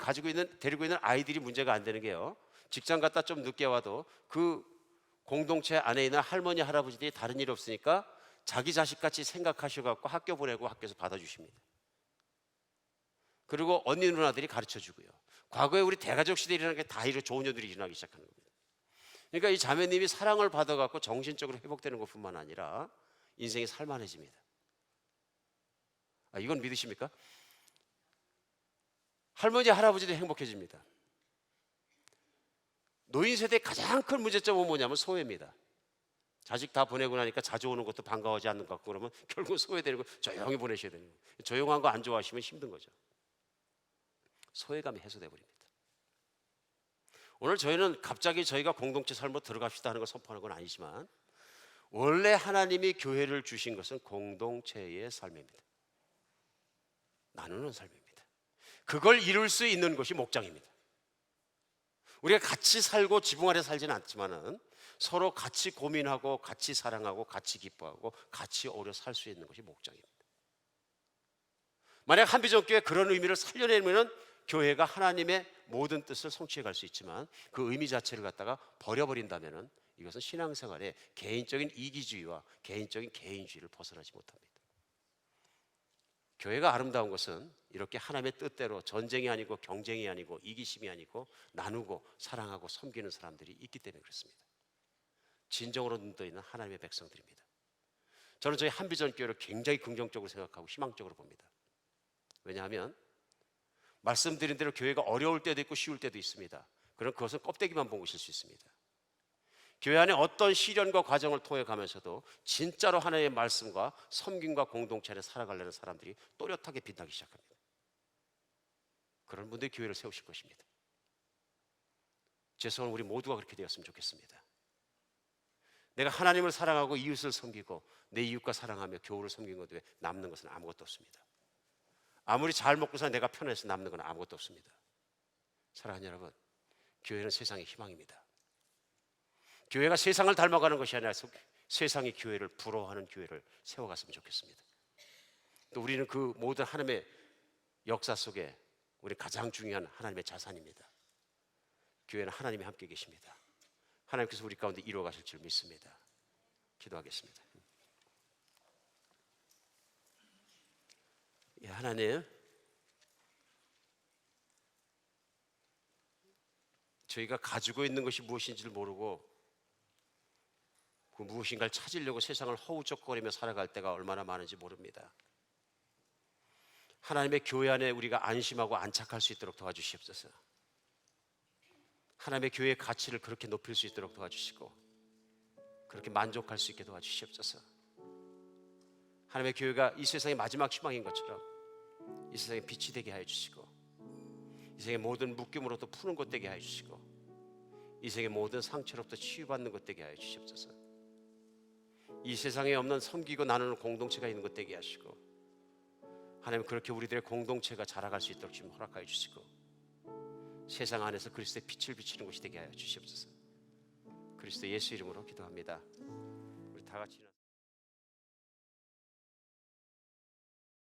데리고 있는 아이들이 문제가 안 되는 게요, 직장 갔다 좀 늦게 와도 그 공동체 안에 있는 할머니 할아버지들이 다른 일 없으니까 자기 자식같이 생각하셔갖고 학교 보내고 학교에서 받아주십니다. 그리고 언니 누나들이 가르쳐주고요. 과거에 우리 대가족 시대에 일어난 게 다 이런 좋은 일들이 일어나기 시작하는 겁니다. 그러니까 이 자매님이 사랑을 받아갖고 정신적으로 회복되는 것뿐만 아니라 인생이 살만해집니다. 이건 믿으십니까? 할머니 할아버지도 행복해집니다. 노인 세대의 가장 큰 문제점은 뭐냐면 소외입니다. 자식 다 보내고 나니까 자주 오는 것도 반가워하지 않는 것 같고 그러면 결국 소외되고 조용히 보내셔야 되는 거예요. 조용한 거 안 좋아하시면 힘든 거죠. 소외감이 해소돼 버립니다. 오늘 저희는 갑자기 저희가 공동체 삶으로 들어갑시다 하는 걸 선포하는 건 아니지만 원래 하나님이 교회를 주신 것은 공동체의 삶입니다. 나누는 삶입니다. 그걸 이룰 수 있는 것이 목장입니다. 우리가 같이 살고 지붕 아래 살지는 않지만은 서로 같이 고민하고 같이 사랑하고 같이 기뻐하고 같이 오래 살 수 있는 것이 목장입니다. 만약 한비전교회 그런 의미를 살려내면 교회가 하나님의 모든 뜻을 성취해 갈 수 있지만 그 의미 자체를 갖다가 버려버린다면 이것은 신앙생활에 개인적인 이기주의와 개인적인 개인주의를 벗어나지 못합니다. 교회가 아름다운 것은 이렇게 하나님의 뜻대로 전쟁이 아니고 경쟁이 아니고 이기심이 아니고 나누고 사랑하고 섬기는 사람들이 있기 때문에 그렇습니다. 진정으로 눈떠 있는 하나님의 백성들입니다. 저는 저희 한비전교회를 굉장히 긍정적으로 생각하고 희망적으로 봅니다. 왜냐하면 말씀드린 대로 교회가 어려울 때도 있고 쉬울 때도 있습니다. 그럼 그것은 껍데기만 보실 수 있습니다. 교회 안에 어떤 시련과 과정을 통해 가면서도 진짜로 하나님의 말씀과 섬김과 공동체 안에 살아가려는 사람들이 또렷하게 빛나기 시작합니다. 그런 분들이 교회를 세우실 것입니다. 제 소원 우리 모두가 그렇게 되었으면 좋겠습니다. 내가 하나님을 사랑하고 이웃을 섬기고 내 이웃과 사랑하며 교우를 섬긴 것 외에 남는 것은 아무것도 없습니다. 아무리 잘 먹고 사 내가 편해서 남는 건 아무것도 없습니다. 사랑하는 여러분, 교회는 세상의 희망입니다. 교회가 세상을 닮아가는 것이 아니라 세상이 교회를 부러워하는 교회를 세워갔으면 좋겠습니다. 또 우리는 그 모든 하나님의 역사 속에 우리 가장 중요한 하나님의 자산입니다. 교회는 하나님이 함께 계십니다. 하나님께서 우리 가운데 이루어 가실 줄 믿습니다. 기도하겠습니다. 예, 하나님, 저희가 가지고 있는 것이 무엇인지를 모르고 그 무엇인가를 찾으려고 세상을 허우적거리며 살아갈 때가 얼마나 많은지 모릅니다. 하나님의 교회 안에 우리가 안심하고 안착할 수 있도록 도와주시옵소서. 하나님의 교회의 가치를 그렇게 높일 수 있도록 도와주시고 그렇게 만족할 수 있게 도와주시옵소서. 하나님의 교회가 이 세상의 마지막 희망인 것처럼 이 세상의 빛이 되게 하여 주시고 이 세상의 모든 묶임으로부터 푸는 것 되게 하여 주시고 이 세상의 모든 상처로부터 치유받는 것 되게 하여 주시옵소서. 이 세상에 없는 섬기고 나누는 공동체가 있는 것 되게 하시고 하나님 그렇게 우리들의 공동체가 자라갈 수 있도록 지금 허락하여 주시고 세상 안에서 그리스도의 빛을 비치는 곳이 되게 하여 주시옵소서. 그리스도 예수 이름으로 기도합니다. 우리 다 같이